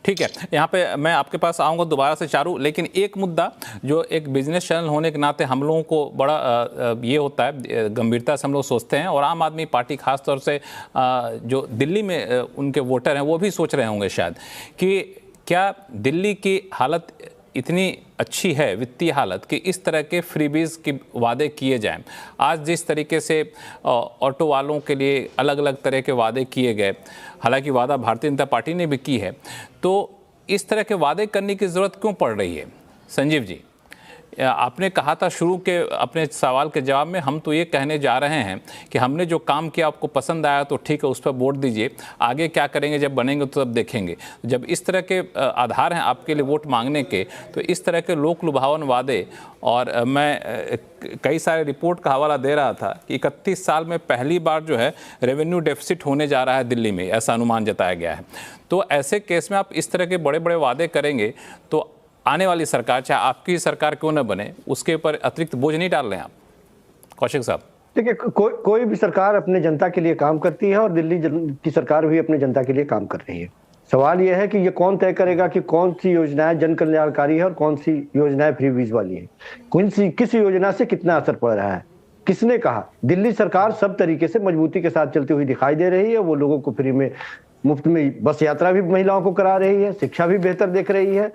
ठीक है, यहाँ पे मैं आपके पास आऊँगा दोबारा से चारू, लेकिन एक मुद्दा जो एक बिजनेस चैनल होने के नाते हम लोगों को बड़ा ये होता है, गंभीरता से हम लोग सोचते हैं, और आम आदमी पार्टी खास तौर से जो दिल्ली में उनके वोटर हैं वो भी सोच रहे होंगे शायद कि क्या दिल्ली की हालत इतनी अच्छी है, वित्तीय हालत, कि इस तरह के फ्रीबीज के वादे किए जाएं। आज जिस तरीके से ऑटो वालों के लिए अलग अलग तरह के वादे किए गए, हालांकि वादा भारतीय जनता पार्टी ने भी की है, तो इस तरह के वादे करने की ज़रूरत क्यों पड़ रही है? संजीव जी, आपने कहा था शुरू के अपने सवाल के जवाब में, हम तो ये कहने जा रहे हैं कि हमने जो काम किया आपको पसंद आया तो ठीक है, उस पर वोट दीजिए, आगे क्या करेंगे जब बनेंगे तो तब देखेंगे। जब इस तरह के आधार हैं आपके लिए वोट मांगने के, तो इस तरह के लोक लुभावन वादे, और मैं कई सारे रिपोर्ट का हवाला दे रहा था कि 31 साल में पहली बार जो है रेवेन्यू डेफिसिट होने जा रहा है दिल्ली में, ऐसा अनुमान जताया गया है। तो ऐसे केस में आप इस तरह के बड़े बड़े वादे करेंगे तो आने वाली सरकार, चाहे आपकी सरकार क्यों न बने, उसके ऊपर अतिरिक्त बोझ नहीं डाल रहे हैं आप? कौशिक साहब, देखिए, कोई भी सरकार अपने जनता के लिए काम करती है, और दिल्ली की सरकार भी अपने जनता के लिए काम कर रही है। सवाल यह है कि ये कौन तय करेगा कि कौन सी योजनाएं जन कल्याणकारी है और कौन सी योजनाएं फ्रीबीज वाली है, किस योजना से कितना असर पड़ रहा है, किसने कहा। दिल्ली सरकार सब तरीके से मजबूती के साथ चलती हुई दिखाई दे रही है। वो लोगों को फ्री में, मुफ्त में बस यात्रा भी महिलाओं को करा रही है, शिक्षा भी बेहतर देख रही है।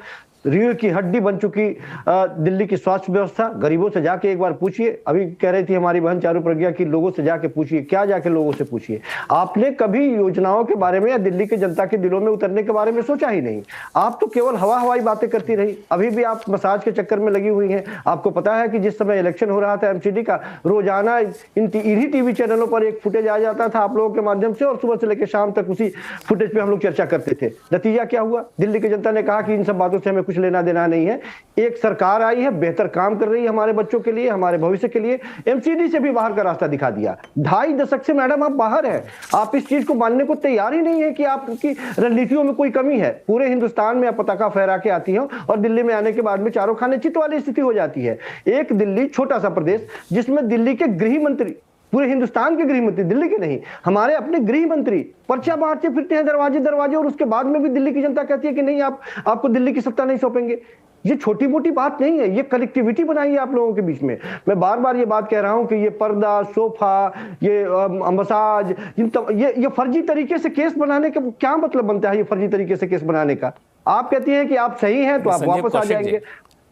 रीढ़ की हड्डी बन चुकी दिल्ली की स्वास्थ्य व्यवस्था, गरीबों से जाके एक बार पूछिए। अभी कह रही थी हमारी बहन चारू प्रज्ञा की, लोगों से जाके पूछिए, क्या जाके लोगों से पूछिए। आपने कभी योजनाओं के बारे में या दिल्ली के जनता के दिलों में उतरने के बारे में सोचा ही नहीं। आप तो केवल हवाई बातें करती रही। अभी भी आप मसाज के चक्कर में लगी हुई हैं। आपको पता है कि जिस समय इलेक्शन हो रहा था एमसीडी का, रोजाना इन्हीं टीवी चैनलों पर एक फुटेज आ जाता था आप लोगों के माध्यम से, और सुबह से लेकर शाम तक उसी फुटेज पे हम लोग चर्चा करते थे। नतीजा क्या हुआ? दिल्ली की जनता ने कहा कि इन सब बातों से हमें कुछ लेना देना नहीं है। एक सरकार आई है, बेहतर काम कर रही है हमारे बच्चों के लिए, हमारे भविष्य के लिए। एमसीडी से भी बाहर का रास्ता दिखा दिया। 2.5 दशक से मैडम आप बाहर हैं। आप इस चीज को मानने को तैयार ही नहीं है कि आपकी रणनीतियों में कोई कमी है। पूरे हिंदुस्तान में आप पताका फहरा के आती हो, और दिल्ली में आने के बाद में चारों खाने चित वाली स्थिति हो जाती है। एक दिल्ली, छोटा सा प्रदेश, जिसमें दिल्ली के गृह मंत्री, पूरे हिंदुस्तान के गृह मंत्री, दिल्ली के नहीं, हमारे अपने गृह मंत्री पर्चा बांटते फिरते हैं दरवाजे दरवाजे, और उसके बाद में भी दिल्ली की जनता कहती है कि नहीं, आपको दिल्ली की सत्ता नहीं सौंपेंगे। ये छोटी मोटी बात नहीं है, ये कनेक्टिविटी बनाई है आप लोगों के बीच में। मैं बार बार ये बात कह रहा हूं कि ये पर्दा, सोफा, ये मसाज, ये फर्जी तरीके से केस बनाने का क्या मतलब बनता है? ये फर्जी तरीके से केस बनाने का, आप कहती हैं कि आप सही हैं तो आप वापस आ जाएंगे।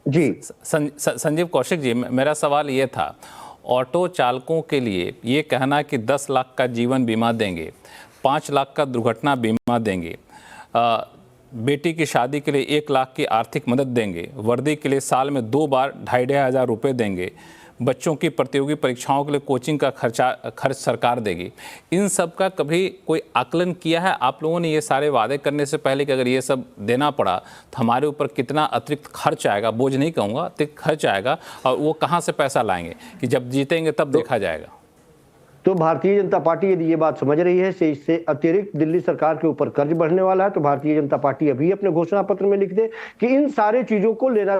जी संजीव कौशिक जी, मेरा सवाल ये था, ऑटो चालकों के लिए ये कहना कि 10 लाख का जीवन बीमा देंगे, 5 लाख का दुर्घटना बीमा देंगे, बेटी की शादी के लिए 1 लाख की आर्थिक मदद देंगे, वर्दी के लिए साल में 2 बार 2,500 हज़ार रुपये देंगे, बच्चों की प्रतियोगी परीक्षाओं के लिए कोचिंग का खर्च सरकार देगी, इन सब का कभी कोई आकलन किया है आप लोगों ने ये सारे वादे करने से पहले कि अगर ये सब देना पड़ा तो हमारे ऊपर कितना अतिरिक्त खर्च आएगा? बोझ नहीं कहूँगा, अतिरिक्त खर्च आएगा, और वो कहाँ से पैसा लाएंगे कि जब जीतेंगे तब देखा जाएगा। तो भारतीय जनता पार्टी यदि ये बात समझ रही है कि इससे अतिरिक्त दिल्ली सरकार के ऊपर कर्ज बढ़ने वाला है, तो भारतीय जनता पार्टी अभी अपने घोषणा पत्र में लिख दे कि इन सारे चीजों को लेना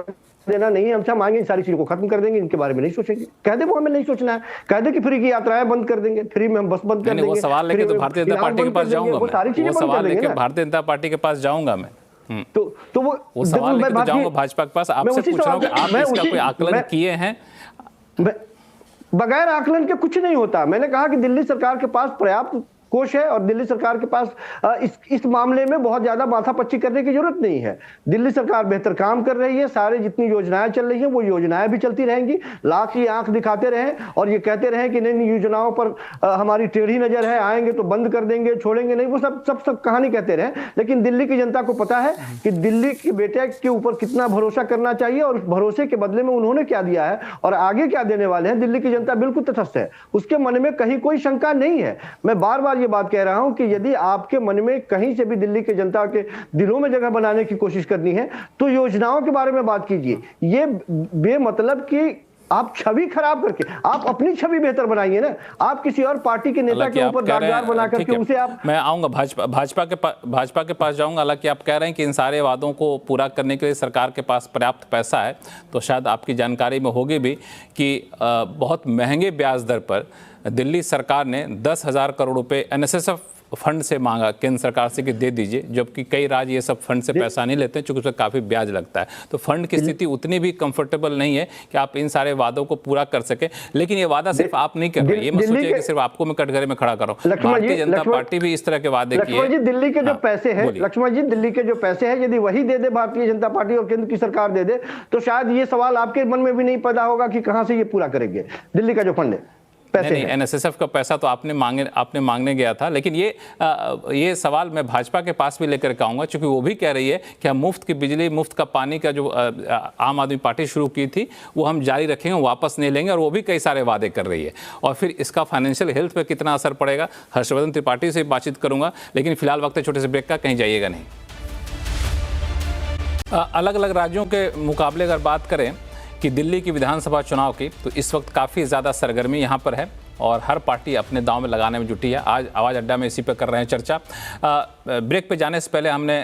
देना नहीं, हमसे मांगे इन सारी चीजों को खत्म कर देंगे, इनके बारे में नहीं सोचेंगे। कह दे वो हमें नहीं सोचना है, कह दे कि फ्री की यात्राएं बंद कर देंगे, फ्री में हम बस बंद कर देंगे। वो सवाल लेके तो भारतीय जनता पार्टी के पास जाऊंगा, वो सवाल लेके भारतीय जनता पार्टी के पास जाऊंगा मैं। तो वो सवाल लेके तो जाऊंगा भाजपा के पास। आपसे पूछ रहा हूँ कि आप इसका कोई आकलन किए हैं? बगैर आकलन के कुछ नहीं होता। मैंने कहा कि दिल्ली सरकार के पास पर्याप्त कोष है, और दिल्ली सरकार के पास इस मामले में बहुत ज्यादा माथापच्ची करने की जरूरत नहीं है। दिल्ली सरकार बेहतर काम कर रही है। सारे जितनी योजनाएं चल रही हैं वो योजनाएं भी चलती रहेंगी। लाख की आंख दिखाते रहें और ये कहते रहें कि नहीं योजनाओं पर हमारी टेढ़ी नजर है, आएंगे तो बंद कर देंगे, छोड़ेंगे नहीं, वो सब कहानी कहते रहें। लेकिन दिल्ली की जनता को पता है कि दिल्ली के बेटे के ऊपर कितना भरोसा करना चाहिए, और उस भरोसे के बदले में उन्होंने क्या दिया है और आगे क्या देने वाले हैं, दिल्ली की जनता बिल्कुल तटस्थ है। उसके मन में कहीं कोई शंका नहीं है। मैं बार बार ये बात कह रहा हूं कि यदि आपके मन में कहीं से भी दिल्ली के जनता के दिलों में जगह बनाने की कोशिश करनी है तो योजनाओं के बारे में बात कीजिए। ये बेमतलब कि आप छवि खराब करके आप अपनी छवि बेहतर बनाइए ना। आप किसी और पार्टी के नेता के ऊपर दागदार बना करके उसे आप, मैं आऊंगा भाजपा के पास जाऊंगा। हालांकि आप कह रहे हैं कि इन सारे वादों को पूरा करने के लिए सरकार के पास पर्याप्त पैसा है, तो शायद आपकी जानकारी में होगी भी कि बहुत महंगे ब्याज दर पर दिल्ली सरकार ने 10,000 करोड़ रुपए NSSF फंड से मांगा केंद्र सरकार से कि दे दीजिए, जबकि कई राज्य ये सब फंड से पैसा नहीं लेते क्योंकि उसमें काफ़ी ब्याज लगता है। तो फंड की स्थिति उतनी भी कंफर्टेबल नहीं है कि आप इन सारे वादों को पूरा कर सके। लेकिन ये वादा सिर्फ आप नहीं कर रहे, ये मत सोचिए कि सिर्फ आपको मैं कटघरे में खड़ा कर रहा हूं। भारतीय जनता पार्टी भी इस तरह के वादे किए। लक्ष्मण जी, दिल्ली के जो पैसे हैं, लक्ष्मण जी, दिल्ली के जो पैसे हैं यदि वही दे दे भारतीय जनता पार्टी और केंद्र की सरकार दे दे तो शायद ये सवाल आपके मन में भी नहीं पैदा होगा कि कहां से ये पूरा करेंगे। दिल्ली का जो फंड है, नहीं, NSSF का पैसा तो आपने मांगने गया था। लेकिन ये सवाल मैं भाजपा के पास भी लेकर के आऊंगा, क्योंकि वो भी कह रही है कि हम मुफ्त की बिजली, मुफ्त का पानी का जो आम आदमी पार्टी शुरू की थी वो हम जारी रखेंगे, वापस नहीं लेंगे, और वो भी कई सारे वादे कर रही है। और फिर इसका फाइनेंशियल हेल्थ पे कितना असर पड़ेगा, हर्षवर्धन त्रिपाठी से बातचीत करूंगा। लेकिन फिलहाल वक्त है छोटे से ब्रेक का, कहीं जाइएगा नहीं। अलग अलग राज्यों के मुकाबले अगर बात करें कि दिल्ली की विधानसभा चुनाव की, तो इस वक्त काफ़ी ज़्यादा सरगर्मी यहाँ पर है और हर पार्टी अपने दांव में लगाने में जुटी है। आज आवाज़ अड्डा में इसी पे कर रहे हैं चर्चा। ब्रेक पे जाने से पहले हमने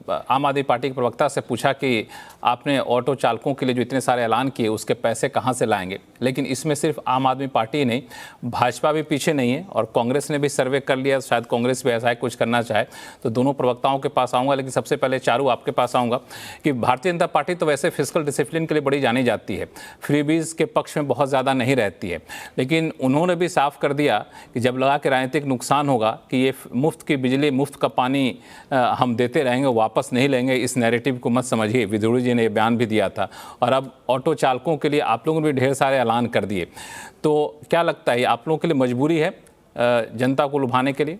आम आदमी पार्टी के प्रवक्ता से पूछा कि आपने ऑटो चालकों के लिए जो इतने सारे ऐलान किए उसके पैसे कहाँ से लाएंगे। लेकिन इसमें सिर्फ आम आदमी पार्टी नहीं, भाजपा भी पीछे नहीं है और कांग्रेस ने भी सर्वे कर लिया। शायद कांग्रेस भी ऐसा है कुछ करना चाहे, तो दोनों प्रवक्ताओं के पास आऊँगा। लेकिन सबसे पहले चारू आपके पास आऊँगा कि भारतीय जनता पार्टी तो वैसे फिस्कल डिसिप्लिन के लिए बड़ी जानी जाती है, फ्रीबीज के पक्ष में बहुत ज़्यादा नहीं रहती है। लेकिन उन्होंने भी साफ कर दिया कि जब लगा कि राजनीतिक नुकसान होगा कि ये मुफ्त की बिजली, मुफ्त का पानी हम देते रहेंगे, वापस नहीं लेंगे, इस नैरेटिव को मत समझिए। विदुड़ी जी ने बयान भी दिया था और अब ऑटो चालकों के लिए आप लोगों ने भी ढेर सारे ऐलान कर दिए। तो क्या लगता है आप लोगों के लिए मजबूरी है जनता को लुभाने के लिए?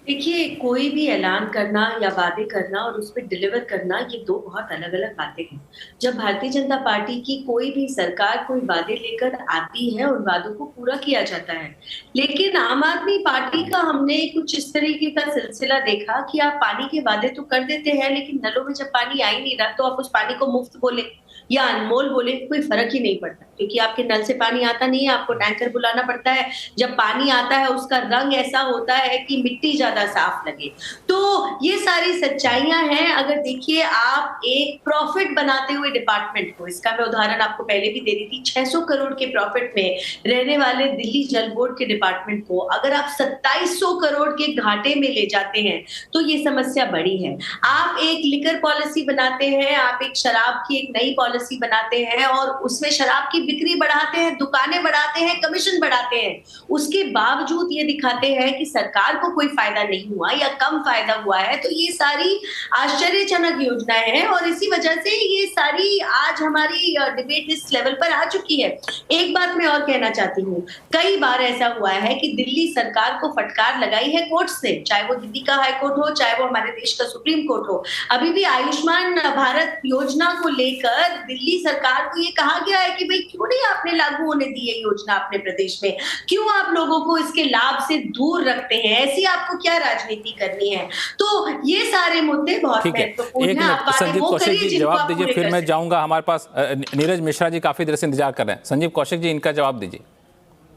देखिए, कोई भी ऐलान करना या वादे करना और उस पर डिलीवर करना, ये दो बहुत अलग अलग बातें हैं। जब भारतीय जनता पार्टी की कोई भी सरकार कोई वादे लेकर आती है, उन वादों को पूरा किया जाता है। लेकिन आम आदमी पार्टी का हमने कुछ इस तरीके का सिलसिला देखा कि आप पानी के वादे तो कर देते हैं, लेकिन नलों में जब पानी आ ही नहीं रहा तो आप उस पानी को मुफ्त बोले या अनमोल बोले, कोई फर्क ही नहीं पड़ता, क्योंकि आपके नल से पानी आता नहीं है, आपको टैंकर बुलाना पड़ता है। जब पानी आता है उसका रंग ऐसा होता है कि मिट्टी ज्यादा साफ लगे। तो ये सारी सच्चाइयां हैं। अगर देखिए, आप एक प्रॉफिट बनाते हुए डिपार्टमेंट को, इसका मैं उदाहरण आपको पहले भी दे दी थी, 600 करोड़ के प्रॉफिट में रहने वाले दिल्ली जल बोर्ड के डिपार्टमेंट को अगर आप 2700 करोड़ के घाटे में ले जाते हैं तो ये समस्या बड़ी है। आप एक लिकर पॉलिसी बनाते हैं, आप एक शराब की एक नई पॉलिसी बनाते हैं और उसमें शराब की बिक्री बढ़ाते हैं, दुकानें बढ़ाते हैं, कमीशन बढ़ाते हैं, उसके बावजूद ये दिखाते हैं कि सरकार को कोई फायदा नहीं हुआ या कम फायदा हुआ है। तो ये सारी आश्चर्यजनक योजनाएं हैं और इसी वजह से ये सारी आज हमारी डिबेट इस लेवल पर आ चुकी है। एक बात मैं और कहना चाहती हूँ, कई बार ऐसा हुआ है कि दिल्ली सरकार को फटकार लगाई है कोर्ट से, चाहे वो दिल्ली का हाई कोर्ट हो, चाहे वो हमारे देश का सुप्रीम कोर्ट हो। अभी भी आयुष्मान भारत योजना को लेकर दिल्ली सरकार को ये कहा गया है कि भाई क्यों नहीं आपने लागू होने दी है योजना अपने प्रदेश में, क्यों आप लोगों को इसके लाभ से दूर रखते हैं, ऐसी आपको क्या राजनीति करनी है। तो ये सारे मुद्दे बहुत महत्वपूर्ण हैं। संजीव कौशिक जी जवाब दीजिए, फिर मैं जाऊंगा। हमारे पास नीरज मिश्रा जी काफी देर से इंतजार कर रहे हैं। संजीव कौशिक जी, इनका जवाब दीजिए।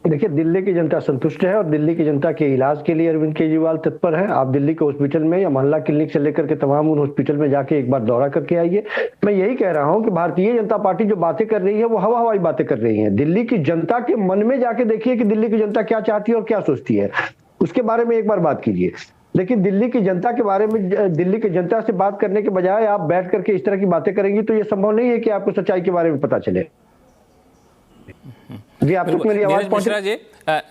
देखिए, दिल्ली की जनता संतुष्ट है और दिल्ली की जनता के इलाज के लिए अरविंद केजरीवाल तत्पर है। आप दिल्ली के हॉस्पिटल में या मोहल्ला क्लिनिक से लेकर के तमाम उन हॉस्पिटल में जाके एक बार दौरा करके आइए। मैं यही कह रहा हूं कि भारतीय जनता पार्टी जो बातें कर रही है वो हवाई बातें कर रही है। दिल्ली की जनता के मन में जाके देखिए कि दिल्ली की जनता क्या चाहती है और क्या सोचती है, उसके बारे में एक बार बात कीजिए। लेकिन दिल्ली की जनता के बारे में, दिल्ली की जनता से बात करने के बजाय आप बैठ करके इस तरह की बातें करेंगी तो ये संभव नहीं है कि आपको सच्चाई के बारे में पता चले। जी, आप तक मेरी आवाज पहुंच रही है?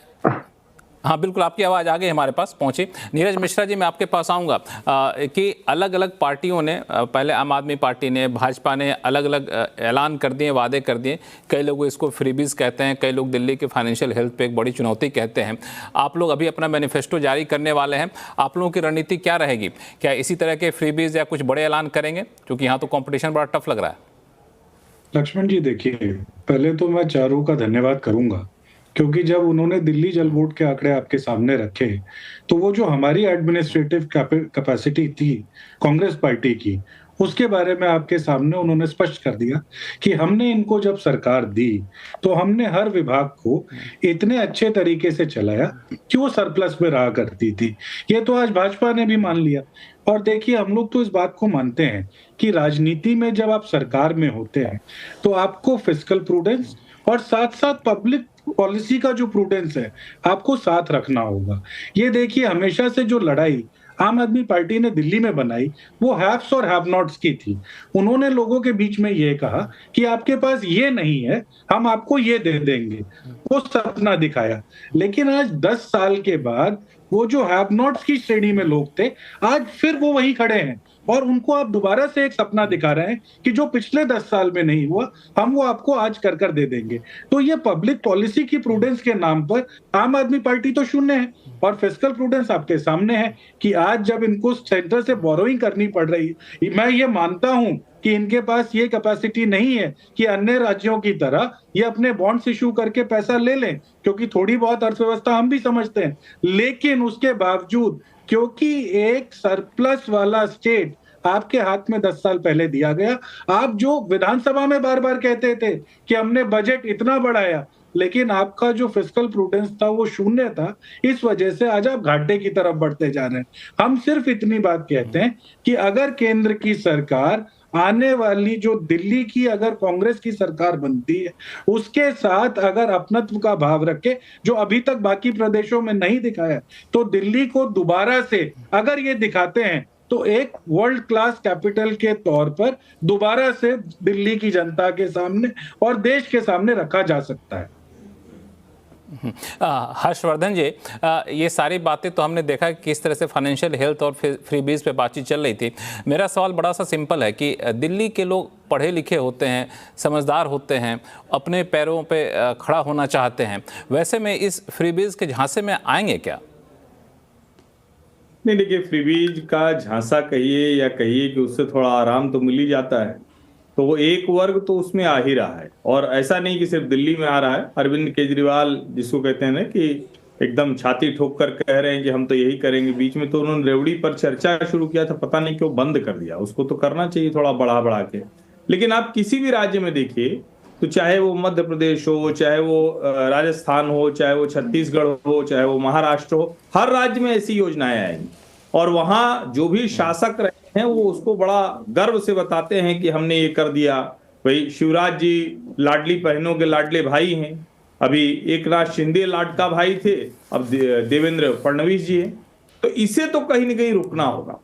हाँ बिल्कुल, आपकी आवाज़ आ गई, हमारे पास पहुंची। नीरज मिश्रा जी, मैं आपके पास आऊँगा कि अलग अलग पार्टियों ने, पहले आम आदमी पार्टी ने, भाजपा ने अलग अलग ऐलान कर दिए, वादे कर दिए। कई लोग इसको फ्रीबीज कहते हैं, कई लोग दिल्ली के फाइनेंशियल हेल्थ पे एक बड़ी चुनौती कहते हैं। आप लोग अभी अपना मैनिफेस्टो जारी करने वाले हैं, आप लोगों की रणनीति क्या रहेगी? क्या इसी तरह के फ्रीबीज या कुछ बड़े ऐलान करेंगे, क्योंकि यहाँ तो कॉम्पिटिशन बड़ा टफ लग रहा है? लक्ष्मण जी, देखिए, पहले तो मैं चारू का धन्यवाद करूंगा क्योंकि जब उन्होंने दिल्ली जल बोर्ड के आंकड़े आपके सामने रखे तो वो जो हमारी एडमिनिस्ट्रेटिव कैपेसिटी थी कांग्रेस पार्टी की, उसके बारे में आपके सामने उन्होंने स्पष्ट कर दिया कि हमने इनको जब सरकार दी तो हमने हर विभाग को इतने अच्छे तरीके से चलाया कि वो सरप्लस में रहा करती थी। ये तो आज भाजपा ने भी मान लिया। और देखिए, हम लोग तो इस बात को मानते हैं कि राजनीति में जब आप सरकार में होते हैं तो आपको फिस्कल प्रूडेंस और साथ साथ पब्लिक पॉलिसी का जो प्रूडेंस है आपको साथ रखना होगा। ये देखिए, हमेशा से जो लड़ाई आम आदमी पार्टी ने दिल्ली में बनाई वो हैव्स और हैव नॉट्स की थी। उन्होंने लोगों के बीच में ये कहा कि आपके पास ये नहीं है, हम आपको ये दे देंगे, वो सपना दिखाया। लेकिन आज 10 साल के बाद वो जो हैव नॉट्स की श्रेणी में लोग थे आज फिर वो वही खड़े हैं और उनको आप दोबारा से एक सपना दिखा रहे हैं कि जो पिछले 10 साल में नहीं हुआ हम वो आपको आज कर कर दे देंगे। तो ये पब्लिक पॉलिसी की प्रूडेंस के नाम पर आम आदमी पार्टी तो शून्य है। और फिस्कल प्रूडेंस आपके सामने है कि आज जब इनको सेंटर से बोरोइंग करनी पड़ रही है, मैं ये मानता हूं कि इनके पास ये कैपेसिटी नहीं है कि अन्य राज्यों की तरह ये अपने बॉन्ड्स इशू करके पैसा ले लें, क्योंकि थोड़ी बहुत अर्थव्यवस्था हम भी समझते हैं। लेकिन उसके बावजूद क्योंकि एक सरप्लस वाला स्टेट आपके हाथ में 10 साल पहले दिया गया, आप जो विधानसभा में बार बार कहते थे कि हमने बजट इतना बढ़ाया, लेकिन आपका जो फिस्कल प्रूडेंस था वो शून्य था। इस वजह से आज आप घाटे की तरफ बढ़ते जा रहे हैं। हम सिर्फ इतनी बात कहते हैं कि अगर केंद्र की सरकार आने वाली जो दिल्ली की अगर कांग्रेस की सरकार बनती है उसके साथ अगर अपनत्व का भाव रखे जो अभी तक बाकी प्रदेशों में नहीं दिखाया, तो दिल्ली को दोबारा से अगर ये दिखाते हैं तो एक वर्ल्ड क्लास कैपिटल के तौर पर दोबारा से दिल्ली की जनता के सामने और देश के सामने रखा जा सकता है। हर्षवर्धन जी, ये सारी बातें तो हमने देखा कि किस तरह से फाइनेंशियल हेल्थ और फ्रीबीज पे बातचीत चल रही थी। मेरा सवाल बड़ा सा सिंपल है कि दिल्ली के लोग पढ़े लिखे होते हैं, समझदार होते हैं, अपने पैरों पे खड़ा होना चाहते हैं, वैसे में इस फ्रीबीज के झांसे में आएंगे क्या? नहीं, देखिए, फ्रीबीज का झांसा कहिए या कहिए कि उससे थोड़ा आराम तो मिल ही जाता है, तो वो एक वर्ग तो उसमें आ ही रहा है। और ऐसा नहीं कि सिर्फ दिल्ली में आ रहा है। अरविंद केजरीवाल जिसको कहते हैं ना कि एकदम छाती ठोक कर कह रहे हैं कि हम तो यही करेंगे। बीच में तो उन्होंने रेवड़ी पर चर्चा शुरू किया था, पता नहीं क्यों बंद कर दिया। उसको तो करना चाहिए थोड़ा बढ़ा बढ़ा के। लेकिन आप किसी भी राज्य में देखिए, तो चाहे वो मध्य प्रदेश हो, चाहे वो राजस्थान हो, चाहे वो छत्तीसगढ़ हो, चाहे वो महाराष्ट्र हो, हर राज्य में ऐसी योजनाएं आएंगी। और वहां जो भी शासक रहे हैं वो उसको बड़ा गर्व से बताते हैं कि हमने ये कर दिया। भाई शिवराज जी लाडली बहनों के लाडले भाई हैं, अभी एकनाथ शिंदे लाडका भाई थे, अब देवेंद्र फडणवीस जी हैं। तो इसे तो कहीं ना कहीं रुकना होगा।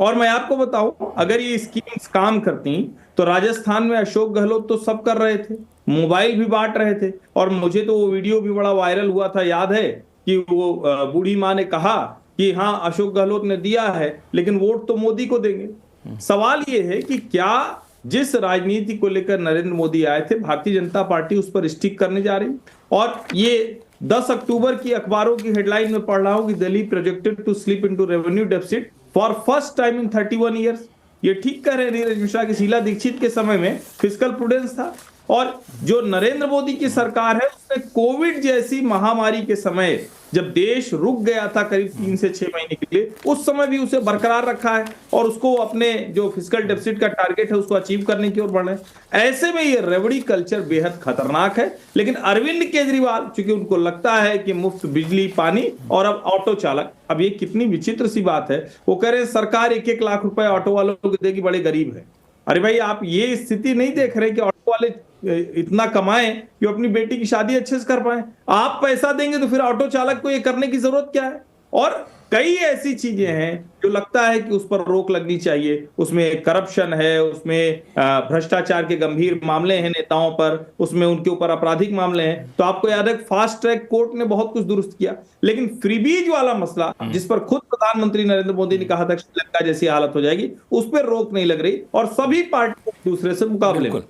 और मैं आपको बताऊं, अगर ये स्कीम्स काम करती तो राजस्थान में अशोक गहलोत तो सब कर रहे थे, मोबाइल भी बांट रहे थे। और मुझे तो वो वीडियो भी बड़ा वायरल हुआ था, याद है कि वो बूढ़ी माँ ने कहा कि हाँ अशोक गहलोत ने दिया है लेकिन वोट तो मोदी को देंगे। सवाल ये है कि क्या जिस राजनीति को लेकर नरेंद्र मोदी आए थे, भारतीय जनता पार्टी उस पर स्टिक करने जा रही? और ये 10 अक्टूबर की अखबारों की हेडलाइन में पढ़ रहा हूं कि Delhi projected to slip into revenue deficit for first time in 31 years. ये ठीक कह रहे हैं नीरज मिश्रा की शीला दीक्षित के समय में फिस्कल प्रूडेंस था। और जो नरेंद्र मोदी की सरकार है उसने कोविड जैसी महामारी के समय जब देश रुक गया था करीब 3 से 6 महीने के लिए, उस समय भी उसे बरकरार रखा है और उसको अपने जो फिस्कल डेफिसिट का टारगेट है उसको अचीव करने की ओर बढ़ रहे हैं। ऐसे में ये रेवड़ी कल्चर बेहद खतरनाक है। लेकिन अरविंद केजरीवाल, चूंकि उनको लगता है कि मुफ्त बिजली पानी और अब ऑटो चालक, अब ये कितनी विचित्र सी बात है, वो कह रहे हैं सरकार 1-1 लाख रुपए ऑटो वालों को देगी, बड़े गरीब है। अरे भाई, आप ये स्थिति नहीं देख रहे कि ऑटो वाले इतना कमाएं कि अपनी बेटी की शादी अच्छे से कर पाए। आप पैसा देंगे तो फिर ऑटो चालक को ये करने की जरूरत क्या है? और कई ऐसी चीजें हैं जो लगता है कि उस पर रोक लगनी चाहिए। उसमें करप्शन है, उसमें भ्रष्टाचार के गंभीर मामले हैं नेताओं पर, उसमें उनके ऊपर आपराधिक मामले हैं। तो आपको याद है फास्ट ट्रैक कोर्ट ने बहुत कुछ दुरुस्त किया। लेकिन फ्रीबीज वाला मसला, जिस पर खुद प्रधानमंत्री नरेंद्र मोदी ने कहा था श्रीलंका जैसी हालत हो जाएगी, उस पर रोक नहीं लग रही और सभी पार्टी एक दूसरे से मुकाबले में।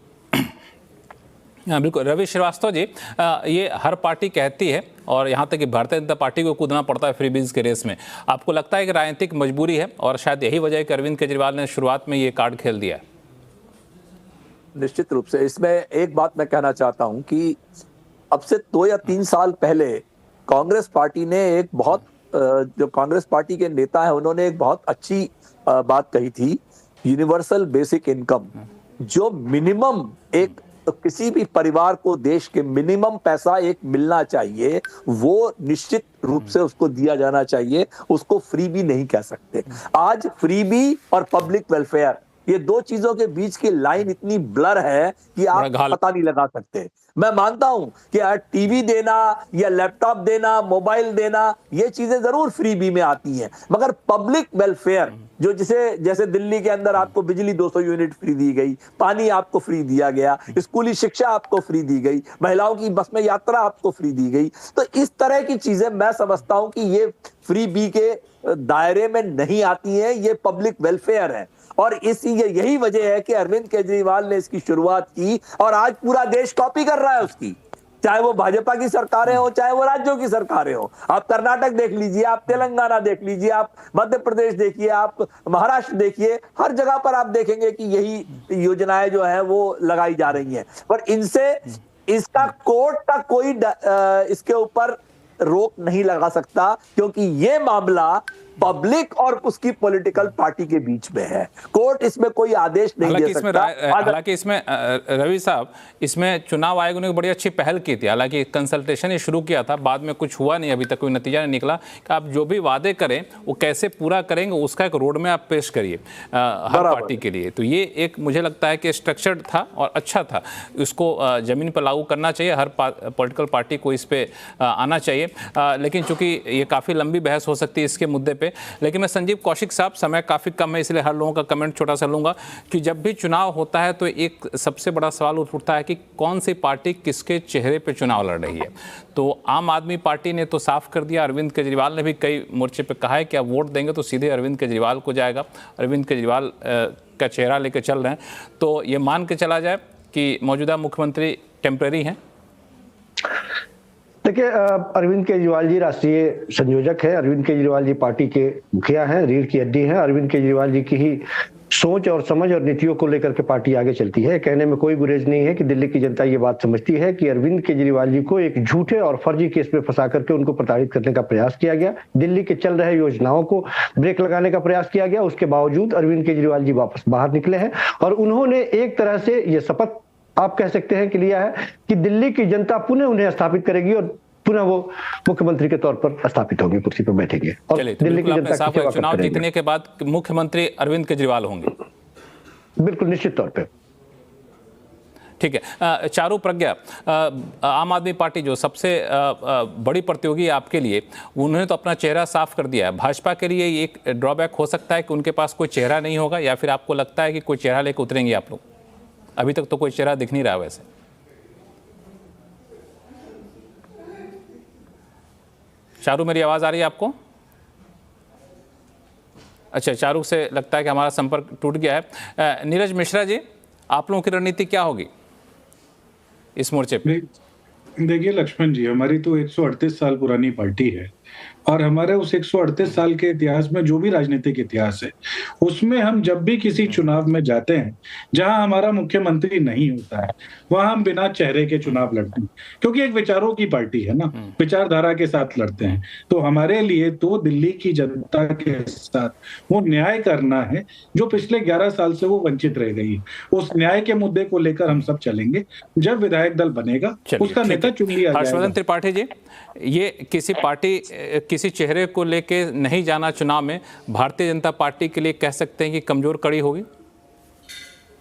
हाँ बिल्कुल। रवि श्रीवास्तव जी, ये हर पार्टी कहती है और यहाँ तक कि भारतीय जनता पार्टी को कूदना पड़ता है फ्रीबीज के रेस में। आपको लगता है कि राजनीतिक मजबूरी है और शायद यही वजह है कि अरविंद केजरीवाल ने शुरुआत में ये कार्ड खेल दिया है? निश्चित रूप से इसमें एक बात मैं कहना चाहता हूं कि अब से 2 या 3 साल पहले कांग्रेस पार्टी ने एक बहुत जो कांग्रेस पार्टी के नेता है उन्होंने एक बहुत अच्छी बात कही थी, यूनिवर्सल बेसिक इनकम, जो मिनिमम एक किसी भी परिवार को देश के मिनिमम पैसा एक मिलना चाहिए, वो निश्चित रूप से उसको दिया जाना चाहिए, उसको फ्री भी नहीं कह सकते। आज फ्रीबी और पब्लिक वेलफेयर, ये दो चीजों के बीच की लाइन इतनी ब्लर है कि आप पता नहीं लगा सकते। मैं मानता हूं कि टीवी देना या लैपटॉप देना, मोबाइल देना, ये चीजें जरूर फ्रीबी में आती हैं, मगर पब्लिक वेलफेयर जो जैसे दिल्ली के अंदर आपको बिजली 200 यूनिट फ्री दी गई, पानी आपको फ्री दिया गया, स्कूली शिक्षा आपको फ्री दी गई, महिलाओं की बस में यात्रा आपको फ्री दी गई, तो इस तरह की चीजें मैं समझता हूं कि ये फ्री बी के दायरे में नहीं आती हैं, ये पब्लिक वेलफेयर है। और यही वजह है कि अरविंद केजरीवाल ने इसकी शुरुआत की और आज पूरा देश कॉपी कर रहा है उसकी, चाहे वो भाजपा की सरकारें हो, चाहे वो राज्यों की सरकारें हो। आप कर्नाटक देख लीजिए, आप तेलंगाना देख लीजिए, आप मध्य प्रदेश देखिए, आप महाराष्ट्र देखिए, हर जगह पर आप देखेंगे कि यही योजनाएं जो है वो लगाई जा रही हैं। पर इनसे इसका कोर्ट का कोई इसके ऊपर रोक नहीं लगा सकता, क्योंकि ये मामला पब्लिक और उसकी पॉलिटिकल पार्टी के बीच में है। कोर्ट इसमें कोई आदेश नहीं दे सकता। हालांकि इसमें रवि साहब, इसमें चुनाव आयोग ने बड़ी अच्छी पहल की थी। हालांकि कंसल्टेशन ही शुरू किया था, बाद में कुछ हुआ नहीं, अभी तक कोई नतीजा नहीं निकला कि आप जो भी वादे करें वो कैसे पूरा करेंगे, उसका एक रोड मैप पेश करिए हर पार्टी के लिए। तो ये एक मुझे लगता है कि स्ट्रक्चर्ड था और अच्छा था, इसको जमीन पर लागू करना चाहिए, हर पॉलिटिकल पार्टी को इस पर आना चाहिए। लेकिन चूंकि ये काफ़ी लंबी बहस हो सकती है इसके मुद्दे पे, लेकिन मैं संजीव कौशिक साहब, समय काफ़ी कम है इसलिए हर लोगों का कमेंट छोटा सा लूँगा कि जब भी चुनाव होता है तो एक सबसे बड़ा सवाल उठता है कि कौन सी पार्टी किसके चेहरे पे चुनाव लड़ रही है। तो आम आदमी पार्टी ने तो साफ कर दिया, अरविंद केजरीवाल ने भी कई मोर्चे पे कहा है कि आप वोट देंगे तो सीधे अरविंद केजरीवाल को जाएगा, अरविंद केजरीवाल का चेहरा लेकर चल रहे हैं। तो ये मान के चला जाए कि मौजूदा मुख्यमंत्री टेम्परेरी हैं। देखिए, अरविंद केजरीवाल जी राष्ट्रीय संयोजक है, अरविंद केजरीवाल जी पार्टी के मुखिया हैं, रीढ़ की हड्डी हैं। अरविंद केजरीवाल जी की ही सोच और समझ और नीतियों को लेकर के पार्टी आगे चलती है। कहने में कोई गुरेज नहीं है कि दिल्ली की जनता ये बात समझती है कि अरविंद केजरीवाल जी को एक झूठे और फर्जी केस में फंसा करके उनको प्रताड़ित करने का प्रयास किया गया, दिल्ली के चल रहे योजनाओं को ब्रेक लगाने का प्रयास किया गया। उसके बावजूद अरविंद केजरीवाल जी वापस बाहर निकले हैं और उन्होंने एक तरह से ये शपथ आप कह सकते हैं कि लिया है कि दिल्ली की जनता पुनः उन्हें स्थापित करेगी और पुनः वो मुख्यमंत्री के तौर पर स्थापित होंगे, कुर्सी पर बैठेंगे और दिल्ली की जनता की सेवा चुनाव जीतने के बाद मुख्यमंत्री अरविंद केजरीवाल होंगे। बिल्कुल निश्चित तौर पे। ठीक है, चारू प्रज्ञा, आम आदमी पार्टी जो सबसे बड़ी प्रतियोगी है आपके लिए, उन्होंने तो अपना चेहरा साफ कर दिया है। भाजपा के लिए एक ड्रॉबैक हो सकता है कि उनके पास कोई चेहरा नहीं होगा, या फिर आपको लगता है कि कोई चेहरा लेकर उतरेंगे आप लोग? अभी तक तो कोई चेहरा दिख नहीं रहा वैसे। चारू, मेरी आवाज आ रही है आपको? अच्छा, चारू से लगता है कि हमारा संपर्क टूट गया है। नीरज मिश्रा जी, आप लोगों की रणनीति क्या होगी इस मोर्चे पे? देखिए लक्ष्मण जी, हमारी तो 138 साल पुरानी पार्टी है और हमारे उस 138 साल के इतिहास में जो भी राजनीतिक इतिहास है उसमें हम जब भी किसी चुनाव में जाते हैं जहां हमारा मुख्यमंत्री नहीं होता है वहां हम बिना चेहरे के चुनाव लड़ते हैं, क्योंकि एक विचारों की पार्टी है ना, विचारधारा के साथ लड़ते हैं। तो हमारे लिए तो दिल्ली की जनता के साथ वो न्याय करना है जो पिछले 11 साल से वो वंचित रह गई। उस न्याय के मुद्दे को लेकर हम सब चलेंगे। जब विधायक दल बनेगा उसका नेता चुन लिया जाएगा। हर्षवर्धन त्रिपाठी जी, ये किसी पार्टी किसी चेहरे को लेके नहीं जाना चुनाव में भारतीय जनता पार्टी के लिए कह सकते हैं कि कमजोर कड़ी होगी?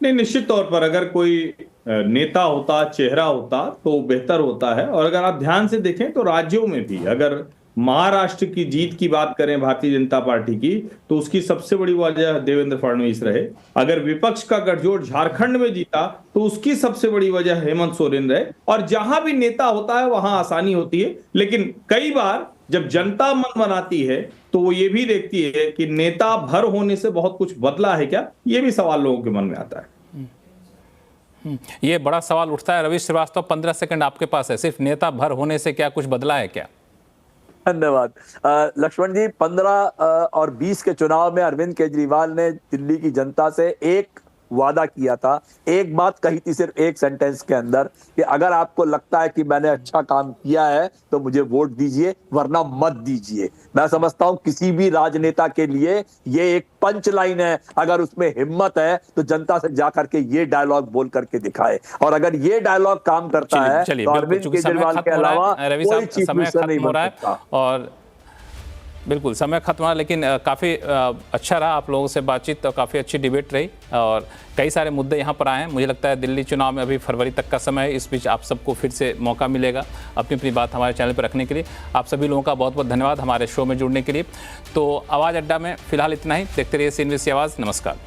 नहीं, निश्चित तौर पर अगर कोई नेता होता, चेहरा होता तो बेहतर होता है। और अगर आप ध्यान से देखें तो राज्यों में भी, अगर महाराष्ट्र की जीत की बात करें भारतीय जनता पार्टी की, तो उसकी सबसे बड़ी वजह देवेंद्र फडणवीस रहे। अगर विपक्ष का गठजोड़ झारखंड में जीता तो उसकी सबसे बड़ी वजह हेमंत सोरेन रहे। और जहां भी नेता होता है वहां आसानी होती है, लेकिन कई बार जब जनता मन बनाती है तो वो ये भी देखती है कि नेता भर होने से बहुत कुछ बदला है क्या, ये भी सवाल लोगों के मन में आता है। ये बड़ा सवाल उठता है। रवि श्रीवास्तव, 15 सेकंड आपके पास है। सिर्फ नेता भर होने से क्या कुछ बदला है क्या? धन्यवाद लक्ष्मण जी। 15 और 20 के चुनाव में अरविंद केजरीवाल ने दिल्ली की जनता से एक वादा किया था, एक बात कही थी सिर्फ एक सेंटेंस के अंदर कि अगर आपको लगता है कि मैंने अच्छा काम किया है तो मुझे वोट दीजिए, वरना मत दीजिए। मैं समझता हूं किसी भी राजनेता के लिए ये एक पंच लाइन है। अगर उसमें हिम्मत है तो जनता से जाकर के ये डायलॉग बोल करके दिखाए, और अगर ये डायलॉग काम करता है तो अरविंद केजरीवाल के अलावा कोई चीफ मिनिस्टर नहीं बन सकता। और बिल्कुल समय खत्म हो रहा है, लेकिन काफ़ी अच्छा रहा आप लोगों से बातचीत, और काफ़ी अच्छी डिबेट रही, और कई सारे मुद्दे यहाँ पर आए हैं। मुझे लगता है दिल्ली चुनाव में अभी फरवरी तक का समय है, इस बीच आप सबको फिर से मौका मिलेगा अपनी अपनी बात हमारे चैनल पर रखने के लिए। आप सभी लोगों का बहुत बहुत धन्यवाद हमारे शो में जुड़ने के लिए। तो आवाज़ अड्डा में फिलहाल इतना ही। देखते रहिए CNBC आवाज़। नमस्कार।